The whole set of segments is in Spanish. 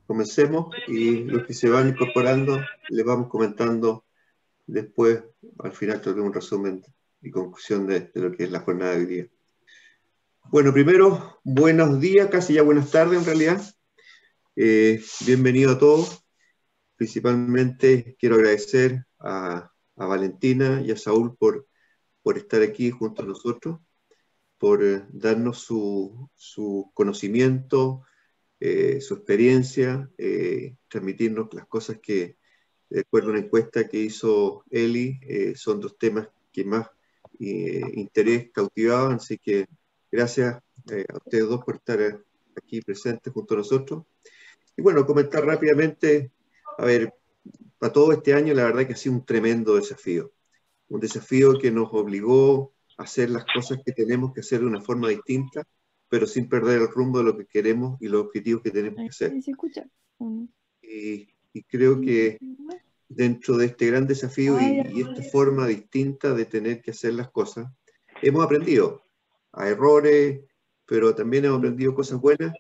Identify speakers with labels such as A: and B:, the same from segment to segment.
A: comencemos y los que se van incorporando les vamos comentando después, al final traeré un resumen y conclusión de lo que es la jornada de hoy día. Bueno, primero, buenos días, casi ya buenas tardes en realidad. Bienvenido a todos. Principalmente quiero agradecer a Valentina y a Saúl por estar aquí junto a nosotros, por darnos su conocimiento, su experiencia, transmitirnos las cosas que, de acuerdo a una encuesta que hizo Eli, son dos temas que más interés cautivaban, así que gracias a ustedes dos por estar aquí presentes junto a nosotros. Y bueno, comentar rápidamente, a ver, para todo este año la verdad que ha sido un desafío que nos obligó a hacer las cosas que tenemos que hacer de una forma distinta, pero sin perder el rumbo de lo que queremos y los objetivos que tenemos que hacer.
B: ¿Se escucha?
A: Y creo que dentro de este gran desafío y esta forma distinta de tener que hacer las cosas, hemos aprendido a errores, pero también hemos aprendido cosas buenas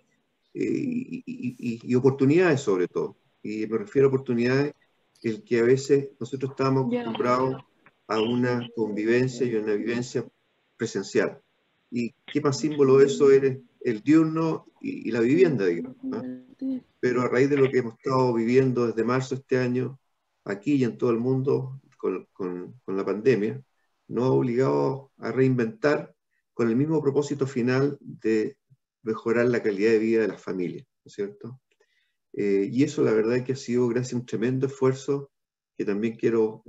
A: y oportunidades sobre todo. Y me refiero a oportunidades el que a veces nosotros estamos acostumbrados a una convivencia y una vivencia presencial. ¿Y qué más símbolo de eso es el diurno y la vivienda, digamos, ¿no? Pero a raíz de lo que hemos estado viviendo desde marzo de este año, aquí y en todo el mundo, con la pandemia, nos ha obligado a reinventar con el mismo propósito final de mejorar la calidad de vida de las familias, ¿no es cierto? Y eso la verdad es que ha sido gracias a un tremendo esfuerzo que también quiero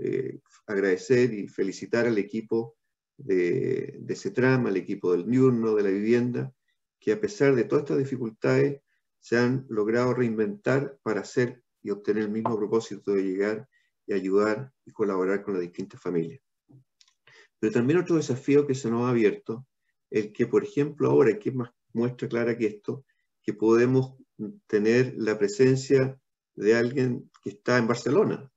A: agradecer y felicitar al equipo de CETRAM, al equipo del Diurno, de la vivienda, que a pesar de todas estas dificultades se han logrado reinventar para hacer y obtener el mismo propósito de llegar y ayudar y colaborar con las distintas familias. Pero también otro desafío que se nos ha abierto, el que, por ejemplo, ahora, que es más muestra clara que esto, que podemos tener la presencia de alguien que está en Barcelona,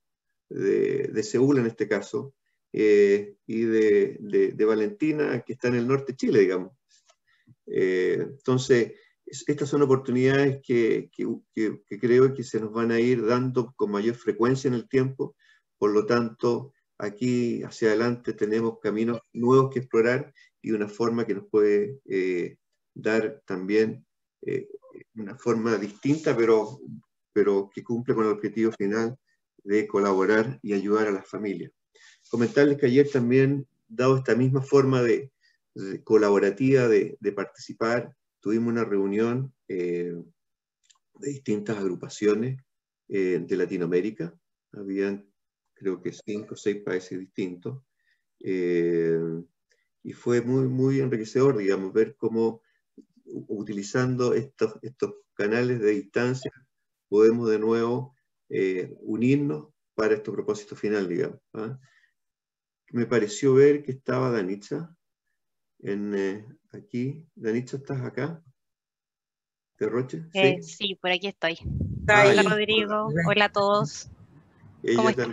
A: de Seúl en este caso, y de Valentina, que está en el norte de Chile, digamos. Entonces, estas son oportunidades que creo que se nos van a ir dando con mayor frecuencia en el tiempo, por lo tanto, aquí hacia adelante tenemos caminos nuevos que explorar y una forma que nos puede dar también una forma distinta, pero que cumple con el objetivo final de colaborar y ayudar a las familias. Comentarles que ayer también, dado esta misma forma de colaborativa de participar, tuvimos una reunión de distintas agrupaciones de Latinoamérica. Habían, creo que 5 o 6 países distintos. Y fue muy enriquecedor, digamos, ver cómo utilizando estos canales de distancia podemos de nuevo unirnos para este propósito final, digamos. ¿Ah? Me pareció ver que estaba Danitza aquí. Danitza, ¿estás acá? ¿De Roche? ¿Sí?
C: Sí, por aquí estoy.
A: Ah,
C: Hola
A: ya.
C: Rodrigo, hola a todos. ¿Cómo están?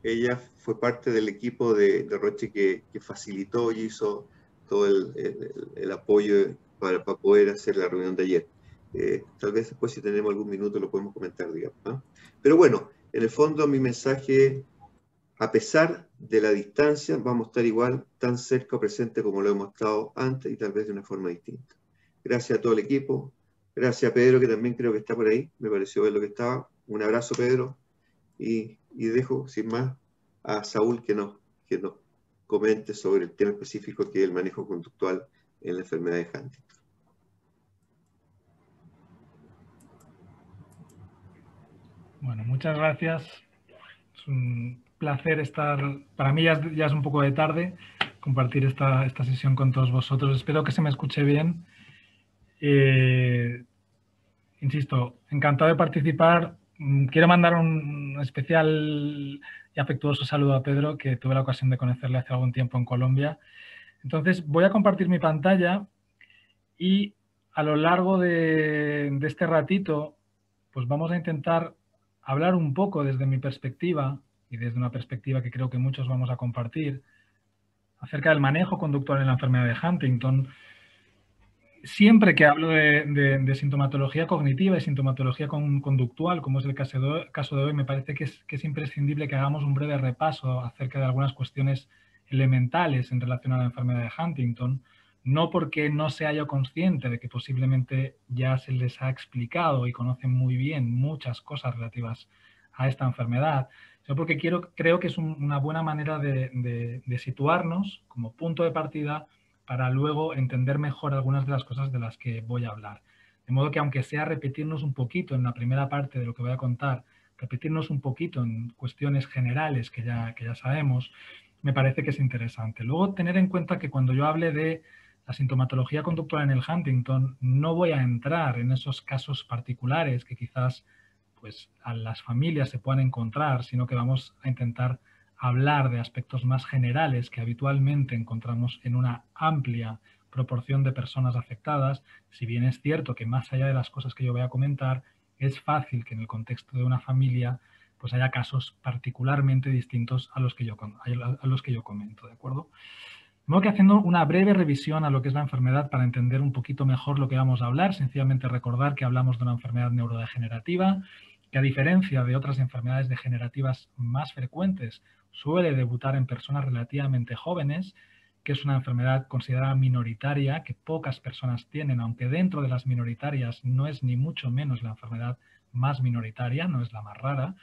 A: Ella fue parte del equipo de Roche que facilitó y hizo todo el apoyo para poder hacer la reunión de ayer. Tal vez después, si tenemos algún minuto, lo podemos comentar, digamos, ¿no? Pero bueno, en el fondo mi mensaje, a pesar de la distancia, vamos a estar igual tan cerca o presente como lo hemos estado antes y tal vez de una forma distinta. Gracias a todo el equipo. Gracias a Pedro, que también creo que está por ahí. Me pareció ver lo que estaba. Un abrazo, Pedro. Y dejo, sin más, a Saúl que nos comente sobre el tema específico que es el manejo conductual en la enfermedad de Huntington.
D: Bueno, muchas gracias. Es un placer estar, para mí ya es un poco de tarde, compartir esta sesión con todos vosotros. Espero que se me escuche bien. Insisto, encantado de participar. Quiero mandar un especial y afectuoso saludo a Pedro, que tuve la ocasión de conocerle hace algún tiempo en Colombia. Entonces, voy a compartir mi pantalla y a lo largo de este ratito, pues vamos a intentar hablar un poco desde mi perspectiva y desde una perspectiva que creo que muchos vamos a compartir acerca del manejo conductual en la enfermedad de Huntington. Siempre que hablo de sintomatología cognitiva y sintomatología conductual, como es el caso de hoy, me parece que es imprescindible que hagamos un breve repaso acerca de algunas cuestiones elementales en relación a la enfermedad de Huntington, no porque no sea yo consciente de que posiblemente ya se les ha explicado y conocen muy bien muchas cosas relativas a esta enfermedad, sino porque creo que es una buena manera de situarnos como punto de partida para luego entender mejor algunas de las cosas de las que voy a hablar. De modo que aunque sea repetirnos un poquito en la primera parte de lo que voy a contar, repetirnos un poquito en cuestiones generales que ya sabemos, me parece que es interesante. Luego tener en cuenta que cuando yo hable de la sintomatología conductual en el Huntington, no voy a entrar en esos casos particulares que quizás pues, a las familias se puedan encontrar, sino que vamos a intentar hablar de aspectos más generales que habitualmente encontramos en una amplia proporción de personas afectadas, si bien es cierto que más allá de las cosas que yo voy a comentar, es fácil que en el contexto de una familia pues haya casos particularmente distintos a los que yo comento, ¿de acuerdo? De modo que haciendo una breve revisión a lo que es la enfermedad para entender un poquito mejor lo que vamos a hablar, sencillamente recordar que hablamos de una enfermedad neurodegenerativa, que a diferencia de otras enfermedades degenerativas más frecuentes, suele debutar en personas relativamente jóvenes, que es una enfermedad considerada minoritaria, que pocas personas tienen, aunque dentro de las minoritarias no es ni mucho menos la enfermedad más minoritaria, no es la más rara.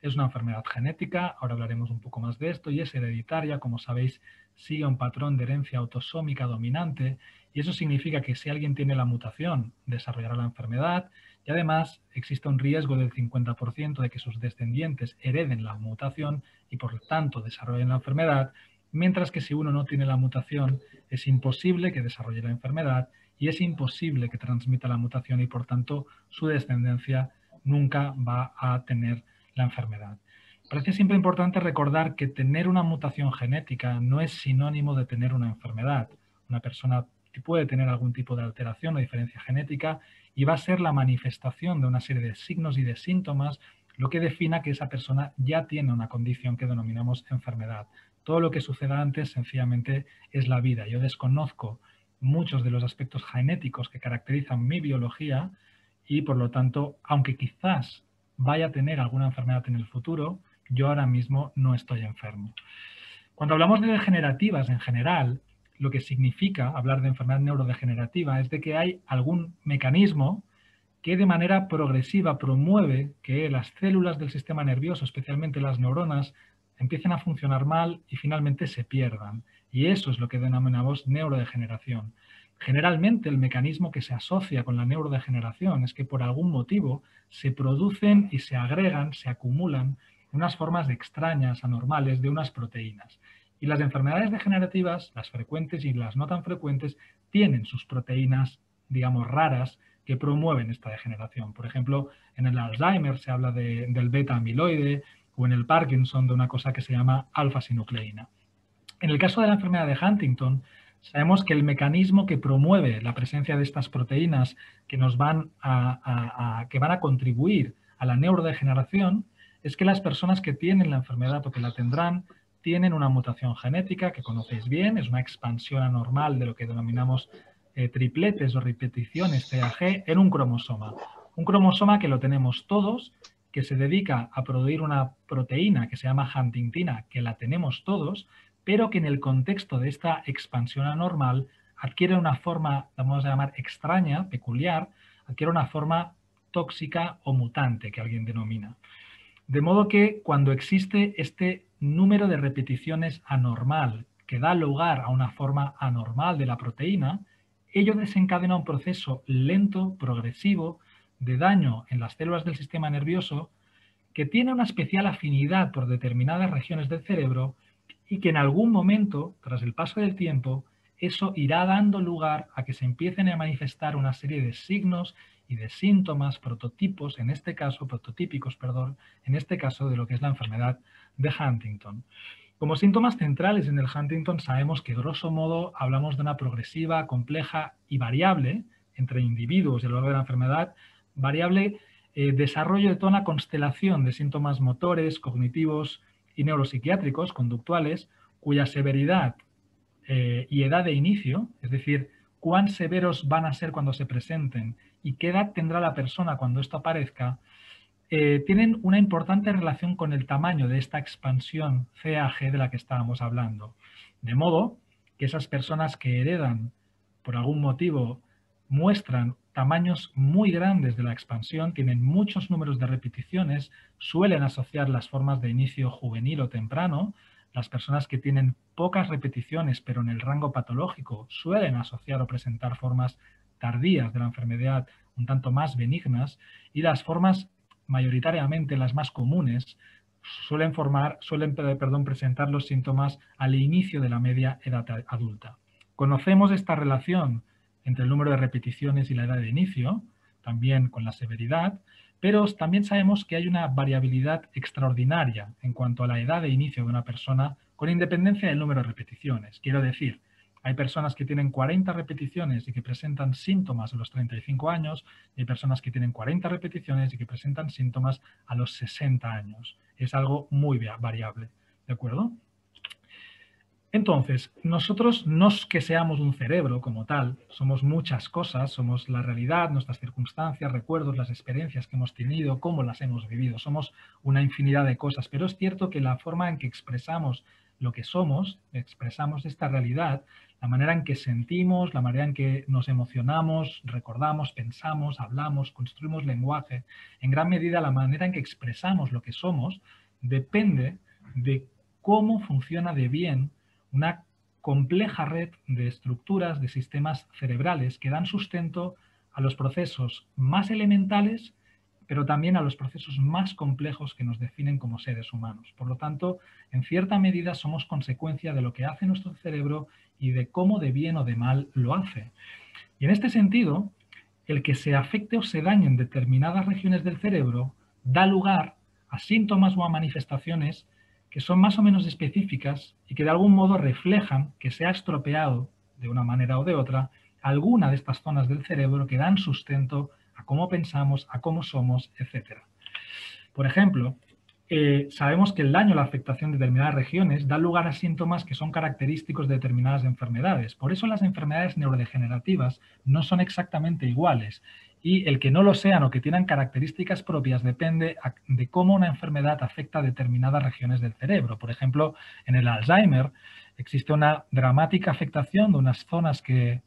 D: Es una enfermedad genética, ahora hablaremos un poco más de esto, y es hereditaria, como sabéis, sigue un patrón de herencia autosómica dominante, y eso significa que si alguien tiene la mutación, desarrollará la enfermedad, y además existe un riesgo del 50% de que sus descendientes hereden la mutación y por lo tanto desarrollen la enfermedad, mientras que si uno no tiene la mutación, es imposible que desarrolle la enfermedad y es imposible que transmita la mutación y por tanto su descendencia nunca va a tener la enfermedad. Parece siempre importante recordar que tener una mutación genética no es sinónimo de tener una enfermedad. Una persona puede tener algún tipo de alteración o diferencia genética y va a ser la manifestación de una serie de signos y de síntomas lo que defina que esa persona ya tiene una condición que denominamos enfermedad. Todo lo que suceda antes sencillamente es la vida. Yo desconozco muchos de los aspectos genéticos que caracterizan mi biología y por lo tanto, aunque quizás vaya a tener alguna enfermedad en el futuro, yo ahora mismo no estoy enfermo. Cuando hablamos de degenerativas en general, lo que significa hablar de enfermedad neurodegenerativa es de que hay algún mecanismo que de manera progresiva promueve que las células del sistema nervioso, especialmente las neuronas, empiecen a funcionar mal y finalmente se pierdan. Y eso es lo que denominamos neurodegeneración. Generalmente el mecanismo que se asocia con la neurodegeneración es que por algún motivo se producen y se agregan, se acumulan unas formas extrañas, anormales de unas proteínas. Y las enfermedades degenerativas, las frecuentes y las no tan frecuentes, tienen sus proteínas, digamos, raras, que promueven esta degeneración. Por ejemplo, en el Alzheimer se habla del beta-amiloide o en el Parkinson de una cosa que se llama alfa-sinucleína. En el caso de la enfermedad de Huntington, sabemos que el mecanismo que promueve la presencia de estas proteínas que van a contribuir a la neurodegeneración es que las personas que tienen la enfermedad o que la tendrán tienen una mutación genética que conocéis bien, es una expansión anormal de lo que denominamos tripletes o repeticiones CAG en un cromosoma. Un cromosoma que lo tenemos todos, que se dedica a producir una proteína que se llama huntingtina, que la tenemos todos, pero que en el contexto de esta expansión anormal adquiere una forma, vamos a llamar extraña, peculiar, adquiere una forma tóxica o mutante que alguien denomina. De modo que cuando existe este número de repeticiones anormal que da lugar a una forma anormal de la proteína, ello desencadena un proceso lento, progresivo, de daño en las células del sistema nervioso que tiene una especial afinidad por determinadas regiones del cerebro y que en algún momento, tras el paso del tiempo, eso irá dando lugar a que se empiecen a manifestar una serie de signos y de síntomas prototípicos, en este caso de lo que es la enfermedad de Huntington. Como síntomas centrales en el Huntington sabemos que grosso modo hablamos de una progresiva, compleja y variable entre individuos y a lo largo de la enfermedad, variable desarrollo de toda una constelación de síntomas motores, cognitivos y neuropsiquiátricos, conductuales, cuya severidad y edad de inicio, es decir, cuán severos van a ser cuando se presenten y qué edad tendrá la persona cuando esto aparezca, tienen una importante relación con el tamaño de esta expansión CAG de la que estábamos hablando. De modo que esas personas que heredan por algún motivo muestran tamaños muy grandes de la expansión, tienen muchos números de repeticiones, suelen asociar las formas de inicio juvenil o temprano. Las personas que tienen pocas repeticiones pero en el rango patológico suelen asociar o presentar formas tardías de la enfermedad un tanto más benignas, y las formas mayoritariamente las más comunes suelen presentar los síntomas al inicio de la media edad adulta. Conocemos esta relación entre el número de repeticiones y la edad de inicio, también con la severidad, pero también sabemos que hay una variabilidad extraordinaria en cuanto a la edad de inicio de una persona con independencia del número de repeticiones. Quiero decir, hay personas que tienen 40 repeticiones y que presentan síntomas a los 35 años, y hay personas que tienen 40 repeticiones y que presentan síntomas a los 60 años. Es algo muy variable, ¿de acuerdo? Entonces, nosotros no es que seamos un cerebro como tal, somos muchas cosas, somos la realidad, nuestras circunstancias, recuerdos, las experiencias que hemos tenido, cómo las hemos vivido, somos una infinidad de cosas, pero es cierto que la forma en que expresamos lo que somos, expresamos esta realidad, la manera en que sentimos, la manera en que nos emocionamos, recordamos, pensamos, hablamos, construimos lenguaje, en gran medida la manera en que expresamos lo que somos depende de cómo funciona de bien una compleja red de estructuras, de sistemas cerebrales que dan sustento a los procesos más elementales, pero también a los procesos más complejos que nos definen como seres humanos. Por lo tanto, en cierta medida somos consecuencia de lo que hace nuestro cerebro y de cómo de bien o de mal lo hace. Y en este sentido, el que se afecte o se dañen determinadas regiones del cerebro da lugar a síntomas o a manifestaciones que son más o menos específicas y que de algún modo reflejan que se ha estropeado de una manera o de otra alguna de estas zonas del cerebro que dan sustento a cómo pensamos, a cómo somos, etc. Por ejemplo, sabemos que el daño o la afectación de determinadas regiones da lugar a síntomas que son característicos de determinadas enfermedades. Por eso las enfermedades neurodegenerativas no son exactamente iguales, y el que no lo sean o que tienen características propias depende de cómo una enfermedad afecta a determinadas regiones del cerebro. Por ejemplo, en el Alzheimer existe una dramática afectación de unas zonas que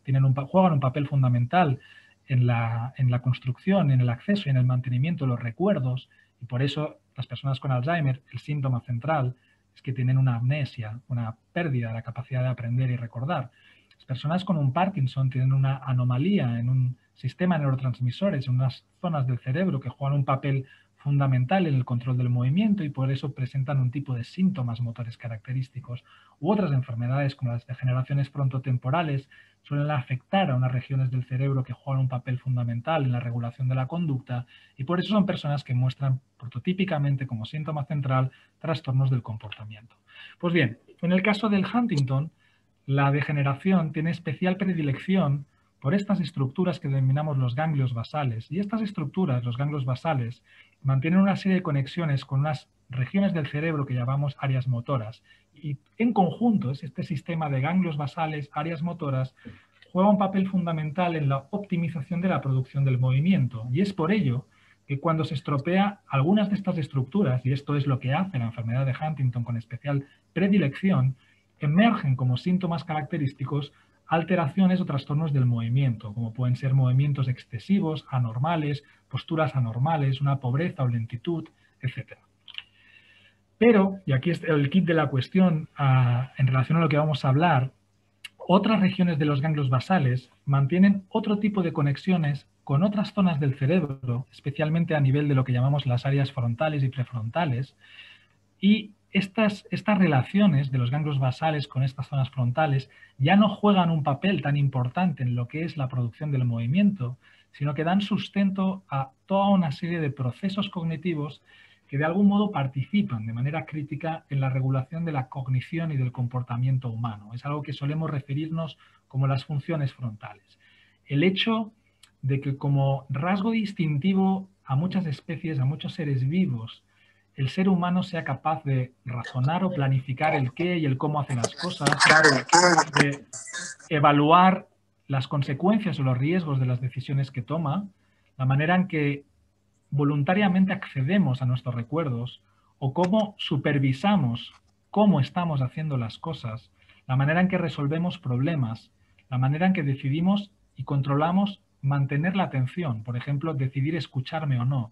D: juegan un papel fundamental en la construcción, en el acceso y en el mantenimiento de los recuerdos, y por eso las personas con Alzheimer, el síntoma central es que tienen una amnesia, una pérdida de la capacidad de aprender y recordar. Las personas con un Parkinson tienen una anomalía en un sistema de neurotransmisores, en unas zonas del cerebro que juegan un papel fundamental en el control del movimiento, y por eso presentan un tipo de síntomas motores característicos. U otras enfermedades como las degeneraciones frontotemporales suelen afectar a unas regiones del cerebro que juegan un papel fundamental en la regulación de la conducta, y por eso son personas que muestran prototípicamente como síntoma central trastornos del comportamiento. Pues bien, en el caso del Huntington, la degeneración tiene especial predilección por estas estructuras que denominamos los ganglios basales, y estas estructuras, los ganglios basales, mantienen una serie de conexiones con unas regiones del cerebro que llamamos áreas motoras, y en conjunto este sistema de ganglios basales, áreas motoras, juega un papel fundamental en la optimización de la producción del movimiento, y es por ello que cuando se estropea algunas de estas estructuras, y esto es lo que hace la enfermedad de Huntington con especial predilección, emergen como síntomas característicos alteraciones o trastornos del movimiento, como pueden ser movimientos excesivos, anormales, posturas anormales, una pobreza o lentitud, etc. Pero, y aquí es el kit de la cuestión en relación a lo que vamos a hablar, otras regiones de los ganglios basales mantienen otro tipo de conexiones con otras zonas del cerebro, especialmente a nivel de lo que llamamos las áreas frontales y prefrontales, y estas relaciones de los ganglios basales con estas zonas frontales ya no juegan un papel tan importante en lo que es la producción del movimiento, sino que dan sustento a toda una serie de procesos cognitivos que de algún modo participan de manera crítica en la regulación de la cognición y del comportamiento humano. Es algo que solemos referirnos como las funciones frontales. El hecho de que como rasgo distintivo a muchas especies, a muchos seres vivos, el ser humano sea capaz de razonar o planificar el qué y el cómo hace las cosas, de evaluar las consecuencias o los riesgos de las decisiones que toma, la manera en que voluntariamente accedemos a nuestros recuerdos o cómo supervisamos cómo estamos haciendo las cosas, la manera en que resolvemos problemas, la manera en que decidimos y controlamos mantener la atención, por ejemplo, decidir escucharme o no.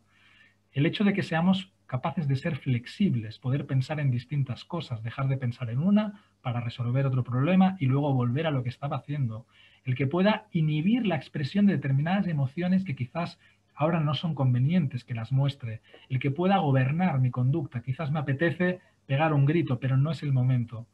D: El hecho de que seamos capaces de ser flexibles, poder pensar en distintas cosas, dejar de pensar en una para resolver otro problema y luego volver a lo que estaba haciendo. El que pueda inhibir la expresión de determinadas emociones que quizás ahora no son convenientes que las muestre. El que pueda gobernar mi conducta. Quizás me apetece pegar un grito, pero no es el momento.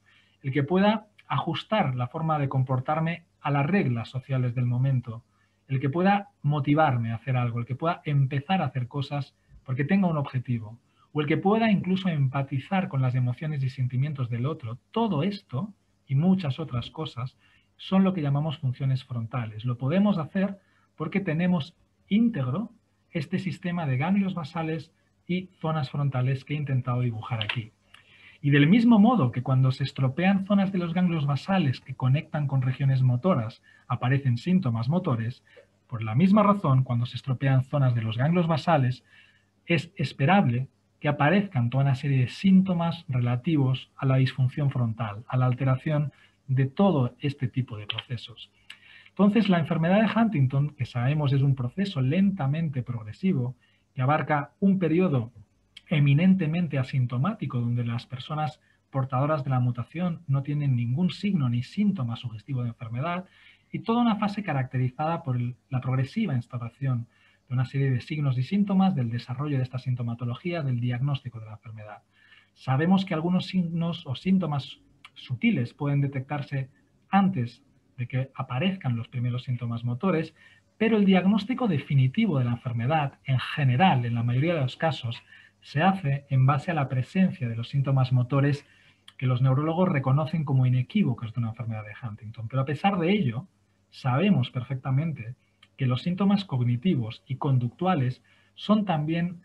D: El que pueda ajustar la forma de comportarme a las reglas sociales del momento. El que pueda motivarme a hacer algo. El que pueda empezar a hacer cosas porque tenga un objetivo, o el que pueda incluso empatizar con las emociones y sentimientos del otro. Todo esto y muchas otras cosas son lo que llamamos funciones frontales. Lo podemos hacer porque tenemos íntegro este sistema de ganglios basales y zonas frontales que he intentado dibujar aquí. Y del mismo modo que cuando se estropean zonas de los ganglios basales que conectan con regiones motoras, aparecen síntomas motores, por la misma razón, cuando se estropean zonas de los ganglios basales, es esperable que aparezcan toda una serie de síntomas relativos a la disfunción frontal, a la alteración de todo este tipo de procesos. Entonces, la enfermedad de Huntington, que sabemos es un proceso lentamente progresivo, que abarca un periodo eminentemente asintomático, donde las personas portadoras de la mutación no tienen ningún signo ni síntoma sugestivo de enfermedad, y toda una fase caracterizada por la progresiva instauración de una serie de signos y síntomas, del desarrollo de esta sintomatología, del diagnóstico de la enfermedad. Sabemos que algunos signos o síntomas sutiles pueden detectarse antes de que aparezcan los primeros síntomas motores, pero el diagnóstico definitivo de la enfermedad, en general, en la mayoría de los casos, se hace en base a la presencia de los síntomas motores que los neurólogos reconocen como inequívocos de una enfermedad de Huntington. Pero a pesar de ello, sabemos perfectamente que los síntomas cognitivos y conductuales son también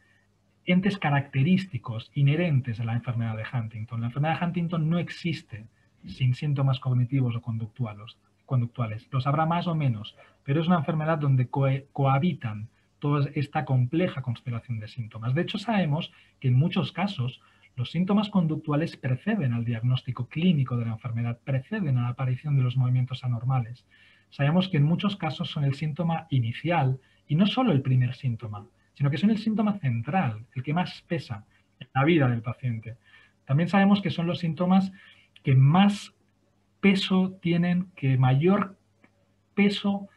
D: entes característicos, inherentes a la enfermedad de Huntington. La enfermedad de Huntington no existe sin síntomas cognitivos o conductuales. Los habrá más o menos, pero es una enfermedad donde cohabitan toda esta compleja constelación de síntomas. De hecho, sabemos que en muchos casos los síntomas conductuales preceden al diagnóstico clínico de la enfermedad, preceden a la aparición de los movimientos anormales. Sabemos que en muchos casos son el síntoma inicial y no solo el primer síntoma, sino que son el síntoma central, el que más pesa en la vida del paciente. También sabemos que son los síntomas que más peso tienen, que mayor peso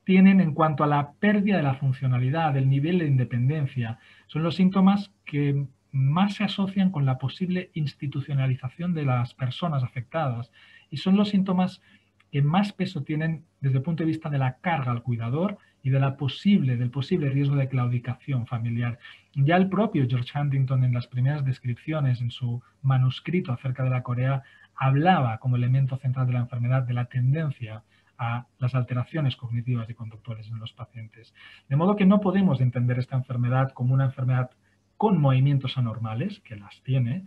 D: tienen en cuanto a la pérdida de la funcionalidad, del nivel de independencia. Son los síntomas que más se asocian con la posible institucionalización de las personas afectadas y son los síntomas que más peso tienen desde el punto de vista de la carga al cuidador y del posible riesgo de claudicación familiar. Ya el propio George Huntington, en las primeras descripciones en su manuscrito acerca de la corea, hablaba como elemento central de la enfermedad de la tendencia a las alteraciones cognitivas y conductuales en los pacientes. De modo que no podemos entender esta enfermedad como una enfermedad con movimientos anormales, que las tiene,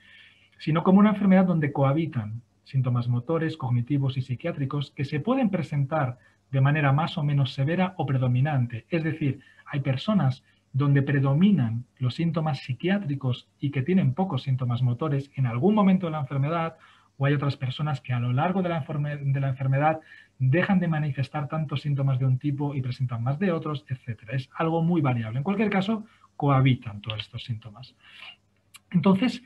D: sino como una enfermedad donde cohabitan síntomas motores, cognitivos y psiquiátricos que se pueden presentar de manera más o menos severa o predominante. Es decir, hay personas donde predominan los síntomas psiquiátricos y que tienen pocos síntomas motores en algún momento de la enfermedad, o hay otras personas que a lo largo de la enfermedad dejan de manifestar tantos síntomas de un tipo y presentan más de otros, etc. Es algo muy variable. En cualquier caso, cohabitan todos estos síntomas. Entonces,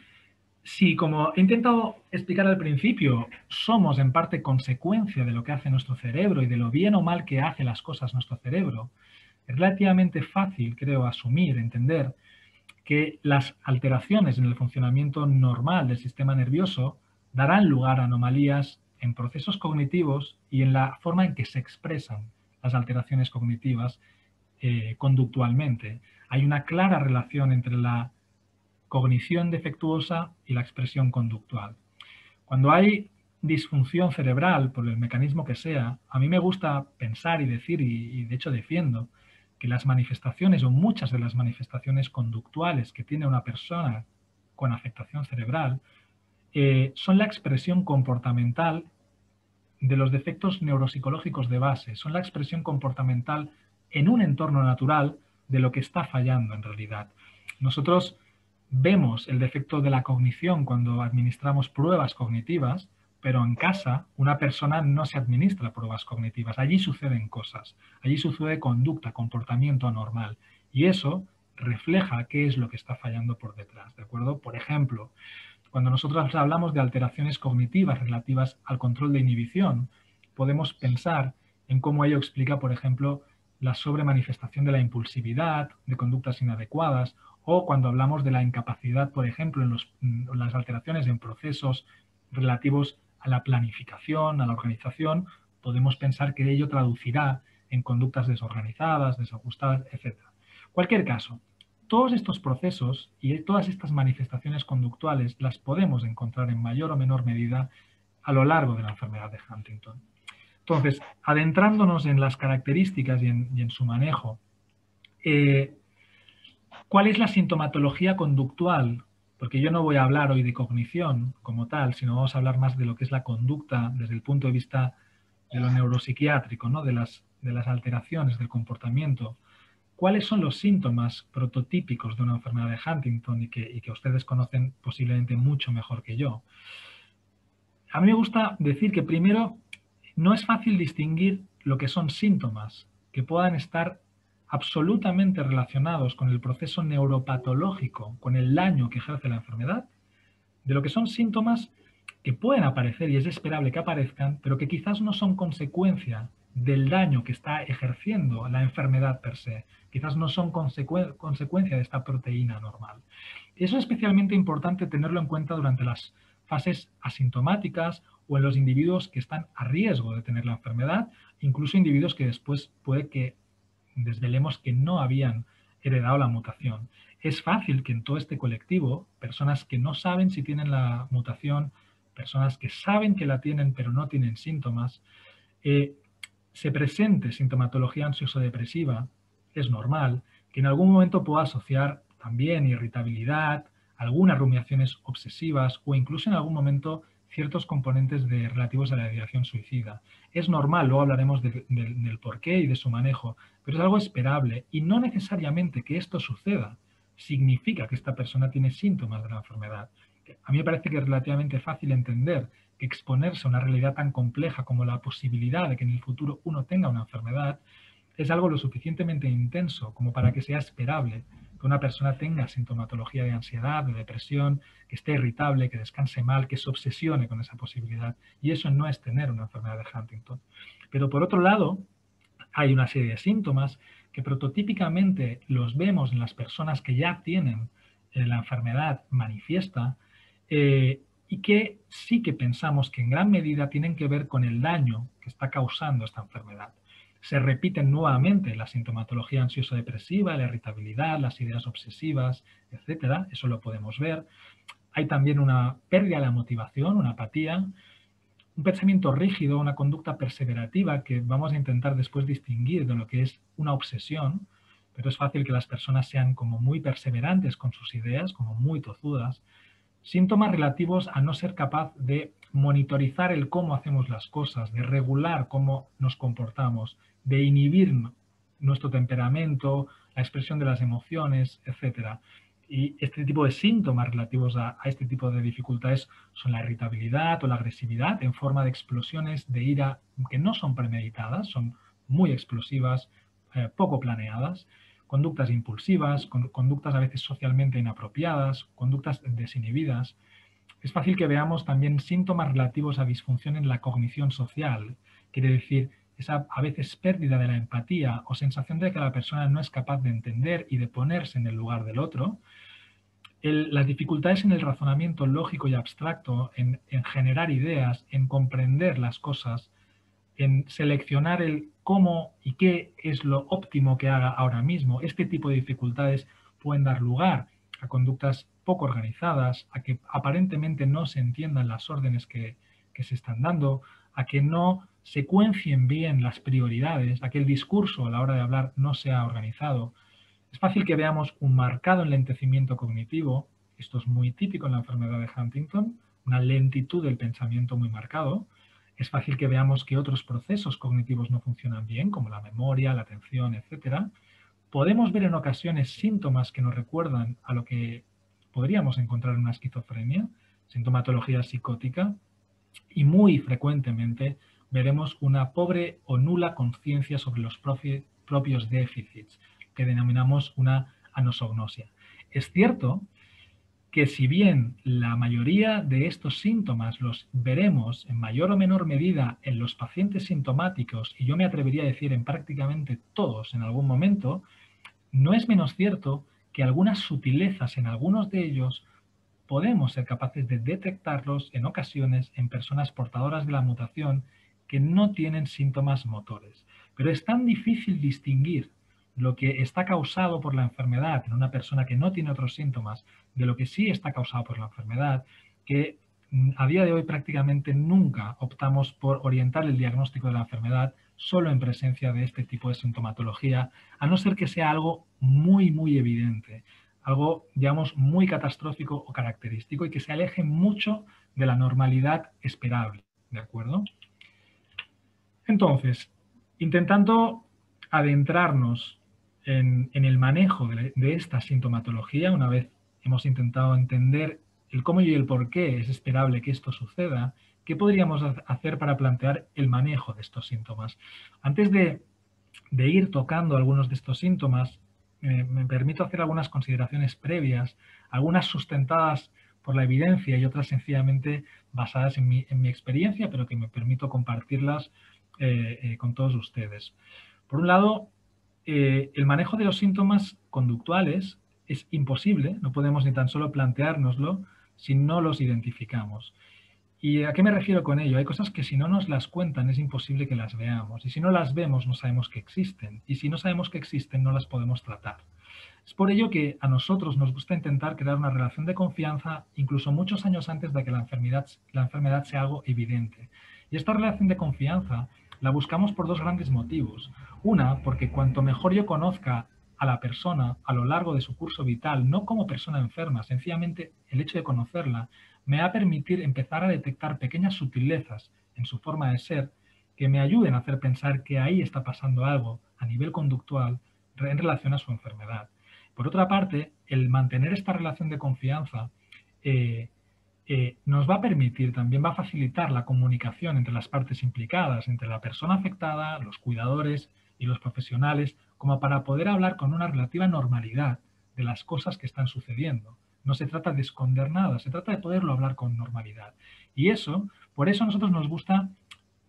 D: si, como he intentado explicar al principio, somos en parte consecuencia de lo que hace nuestro cerebro y de lo bien o mal que hace las cosas nuestro cerebro, es relativamente fácil, creo, asumir, entender que las alteraciones en el funcionamiento normal del sistema nervioso darán lugar a anomalías en procesos cognitivos y en la forma en que se expresan las alteraciones cognitivas conductualmente. Hay una clara relación entre la cognición defectuosa y la expresión conductual. Cuando hay disfunción cerebral, por el mecanismo que sea, a mí me gusta pensar y decir, y de hecho defiendo, que las manifestaciones o muchas de las manifestaciones conductuales que tiene una persona con afectación cerebral son la expresión comportamental de los defectos neuropsicológicos de base, son la expresión comportamental en un entorno natural de lo que está fallando en realidad. Nosotros vemos el defecto de la cognición cuando administramos pruebas cognitivas, pero en casa una persona no se administra pruebas cognitivas. Allí suceden cosas, allí sucede conducta, comportamiento anormal. Y eso refleja qué es lo que está fallando por detrás, ¿de acuerdo? Por ejemplo, cuando nosotros hablamos de alteraciones cognitivas relativas al control de inhibición, podemos pensar en cómo ello explica, por ejemplo, la sobremanifestación de la impulsividad, de conductas inadecuadas, o cuando hablamos de la incapacidad, por ejemplo, en las alteraciones en procesos relativos a la planificación, a la organización, podemos pensar que ello traducirá en conductas desorganizadas, desajustadas, etc. Cualquier caso, todos estos procesos y todas estas manifestaciones conductuales las podemos encontrar en mayor o menor medida a lo largo de la enfermedad de Huntington. Entonces, adentrándonos en las características y en su manejo, ¿cuál es la sintomatología conductual? Porque yo no voy a hablar hoy de cognición como tal, sino vamos a hablar más de lo que es la conducta desde el punto de vista de lo neuropsiquiátrico, ¿no? de las alteraciones del comportamiento. ¿Cuáles son los síntomas prototípicos de una enfermedad de Huntington y que ustedes conocen posiblemente mucho mejor que yo? A mí me gusta decir que primero no es fácil distinguir lo que son síntomas que puedan estar absolutamente relacionados con el proceso neuropatológico, con el daño que ejerce la enfermedad, de lo que son síntomas que pueden aparecer y es esperable que aparezcan, pero que quizás no son consecuencia del daño que está ejerciendo la enfermedad per se. Quizás no son consecuencia de esta proteína normal. Eso es especialmente importante tenerlo en cuenta durante las fases asintomáticas o en los individuos que están a riesgo de tener la enfermedad, incluso individuos que después puede que desvelemos que no habían heredado la mutación. Es fácil que en todo este colectivo, personas que no saben si tienen la mutación, personas que saben que la tienen pero no tienen síntomas, se presente sintomatología ansioso-depresiva, es normal, que en algún momento pueda asociar también irritabilidad, algunas rumiaciones obsesivas o incluso en algún momento ciertos componentes relativos a la ideación suicida. Es normal, luego hablaremos del porqué y de su manejo, pero es algo esperable y no necesariamente que esto suceda significa que esta persona tiene síntomas de la enfermedad. A mí me parece que es relativamente fácil entender que exponerse a una realidad tan compleja como la posibilidad de que en el futuro uno tenga una enfermedad es algo lo suficientemente intenso como para que sea esperable que una persona tenga sintomatología de ansiedad, de depresión, que esté irritable, que descanse mal, que se obsesione con esa posibilidad. Y eso no es tener una enfermedad de Huntington. Pero por otro lado, hay una serie de síntomas que prototípicamente los vemos en las personas que ya tienen la enfermedad manifiesta y que sí que pensamos que en gran medida tienen que ver con el daño que está causando esta enfermedad. Se repiten nuevamente la sintomatología ansioso-depresiva, la irritabilidad, las ideas obsesivas, etcétera. Eso lo podemos ver. Hay también una pérdida de la motivación, una apatía, un pensamiento rígido, una conducta perseverativa que vamos a intentar después distinguir de lo que es una obsesión, pero es fácil que las personas sean como muy perseverantes con sus ideas, como muy tozudas. Síntomas relativos a no ser capaz de monitorizar el cómo hacemos las cosas, de regular cómo nos comportamos, de inhibir nuestro temperamento, la expresión de las emociones, etc. Y este tipo de síntomas relativos a este tipo de dificultades son la irritabilidad o la agresividad en forma de explosiones de ira que no son premeditadas, son muy explosivas, poco planeadas, conductas impulsivas, conductas a veces socialmente inapropiadas, conductas desinhibidas. Es fácil que veamos también síntomas relativos a disfunción en la cognición social, quiere decir esa a veces pérdida de la empatía o sensación de que la persona no es capaz de entender y de ponerse en el lugar del otro. Las dificultades en el razonamiento lógico y abstracto, en generar ideas, en comprender las cosas, en seleccionar el cómo y qué es lo óptimo que haga ahora mismo. Este tipo de dificultades pueden dar lugar a conductas poco organizadas, a que aparentemente no se entiendan las órdenes que se están dando, a que no secuencien bien las prioridades, a que el discurso a la hora de hablar no sea organizado. Es fácil que veamos un marcado enlentecimiento cognitivo, esto es muy típico en la enfermedad de Huntington, una lentitud del pensamiento muy marcado. es fácil que veamos que otros procesos cognitivos no funcionan bien, como la memoria, la atención, etcétera. Podemos ver en ocasiones síntomas que nos recuerdan a lo que podríamos encontrar en una esquizofrenia, sintomatología psicótica, y muy frecuentemente veremos una pobre o nula conciencia sobre los propios déficits, que denominamos una anosognosia. Es cierto que si bien la mayoría de estos síntomas los veremos en mayor o menor medida en los pacientes sintomáticos, y yo me atrevería a decir en prácticamente todos en algún momento, no es menos cierto que algunas sutilezas en algunos de ellos podemos ser capaces de detectarlos en ocasiones en personas portadoras de la mutación que no tienen síntomas motores. Pero es tan difícil distinguir lo que está causado por la enfermedad en una persona que no tiene otros síntomas de lo que sí está causado por la enfermedad, que a día de hoy prácticamente nunca optamos por orientar el diagnóstico de la enfermedad solo en presencia de este tipo de sintomatología, a no ser que sea algo muy, muy evidente, algo, digamos, muy catastrófico o característico y que se aleje mucho de la normalidad esperable, ¿de acuerdo? Entonces, intentando adentrarnos en el manejo de esta sintomatología, una vez hemos intentado entender el cómo y el por qué es esperable que esto suceda, ¿qué podríamos hacer para plantear el manejo de estos síntomas? Antes de ir tocando algunos de estos síntomas, me permito hacer algunas consideraciones previas, algunas sustentadas por la evidencia y otras sencillamente basadas en mi experiencia, pero que me permito compartirlas con todos ustedes. Por un lado, el manejo de los síntomas conductuales es imposible, no podemos ni tan solo planteárnoslo si no los identificamos. ¿Y a qué me refiero con ello? Hay cosas que si no nos las cuentan es imposible que las veamos. Y si no las vemos no sabemos que existen. Y si no sabemos que existen no las podemos tratar. Es por ello que a nosotros nos gusta intentar crear una relación de confianza incluso muchos años antes de que la enfermedad sea algo evidente. Y esta relación de confianza la buscamos por dos grandes motivos. Una, porque cuanto mejor yo conozca a la persona a lo largo de su curso vital, no como persona enferma, sencillamente el hecho de conocerla, me va a permitir empezar a detectar pequeñas sutilezas en su forma de ser que me ayuden a hacer pensar que ahí está pasando algo a nivel conductual en relación a su enfermedad. Por otra parte, el mantener esta relación de confianza nos va a permitir, también va a facilitar la comunicación entre las partes implicadas, entre la persona afectada, los cuidadores y los profesionales, como para poder hablar con una relativa normalidad de las cosas que están sucediendo. No se trata de esconder nada, se trata de poderlo hablar con normalidad. Y eso, por eso a nosotros nos gusta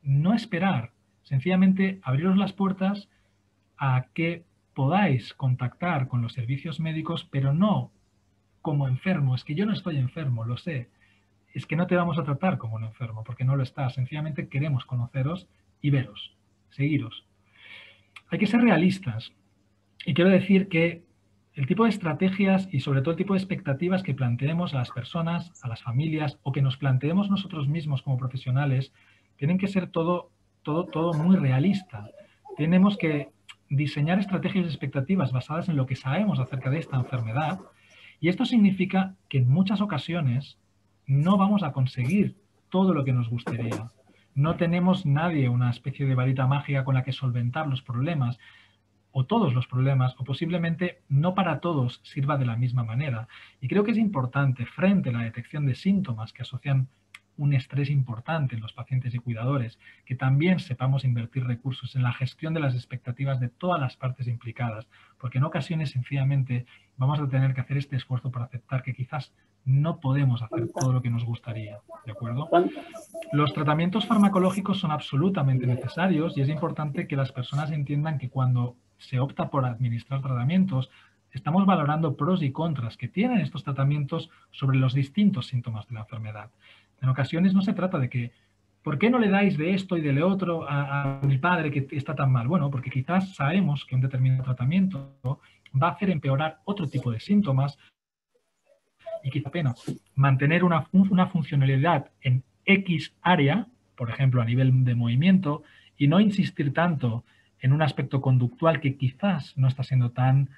D: no esperar, sencillamente abriros las puertas a que podáis contactar con los servicios médicos, pero no como enfermo. Es que yo no estoy enfermo, lo sé. Es que no te vamos a tratar como un enfermo, porque no lo estás. Sencillamente queremos conoceros y veros, seguiros. Hay que ser realistas. Y quiero decir que el tipo de estrategias y sobre todo el tipo de expectativas que planteemos a las personas, a las familias o que nos planteemos nosotros mismos como profesionales, tienen que ser todo muy realista. Tenemos que diseñar estrategias y expectativas basadas en lo que sabemos acerca de esta enfermedad, y esto significa que en muchas ocasiones no vamos a conseguir todo lo que nos gustaría. No tenemos nadie una especie de varita mágica con la que solventar los problemas, o todos los problemas, o posiblemente no para todos sirva de la misma manera. Y creo que es importante, frente a la detección de síntomas que asocian un estrés importante en los pacientes y cuidadores, que también sepamos invertir recursos en la gestión de las expectativas de todas las partes implicadas, porque en ocasiones sencillamente vamos a tener que hacer este esfuerzo para aceptar que quizás no podemos hacer todo lo que nos gustaría, ¿de acuerdo? Los tratamientos farmacológicos son absolutamente necesarios y es importante que las personas entiendan que cuando se opta por administrar tratamientos, estamos valorando pros y contras que tienen estos tratamientos sobre los distintos síntomas de la enfermedad. En ocasiones no se trata de que, ¿por qué no le dais de esto y de lo otro a mi padre que está tan mal? Bueno, porque quizás sabemos que un determinado tratamiento va a hacer empeorar otro tipo de síntomas y quizá pena mantener una funcionalidad en X área, por ejemplo, a nivel de movimiento, y no insistir tanto en un aspecto conductual que quizás no está siendo tan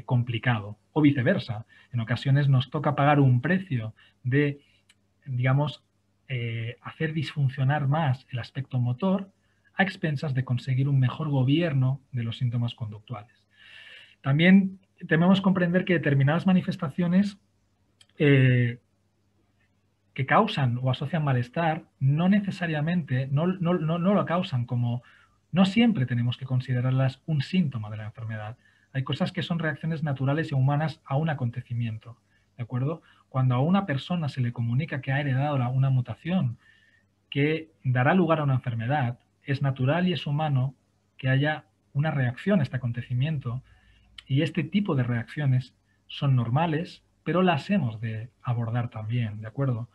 D: complicado, o viceversa. En ocasiones nos toca pagar un precio de, digamos, hacer disfuncionar más el aspecto motor a expensas de conseguir un mejor gobierno de los síntomas conductuales. También debemos comprender que determinadas manifestaciones que causan o asocian malestar no necesariamente, no lo causan como, no siempre tenemos que considerarlas un síntoma de la enfermedad. Hay cosas que son reacciones naturales y humanas a un acontecimiento, ¿de acuerdo? Cuando a una persona se le comunica que ha heredado una mutación que dará lugar a una enfermedad, es natural y es humano que haya una reacción a este acontecimiento, y este tipo de reacciones son normales, pero las hemos de abordar también, ¿de acuerdo?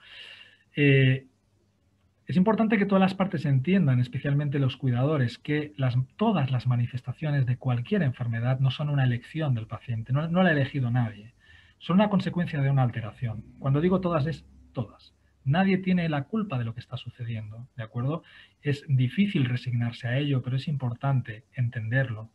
D: Es importante que todas las partes entiendan, especialmente los cuidadores, que todas las manifestaciones de cualquier enfermedad no son una elección del paciente, no la ha elegido nadie, son una consecuencia de una alteración. Cuando digo todas, es todas. Nadie tiene la culpa de lo que está sucediendo, ¿de acuerdo? Es difícil resignarse a ello, pero es importante entenderlo.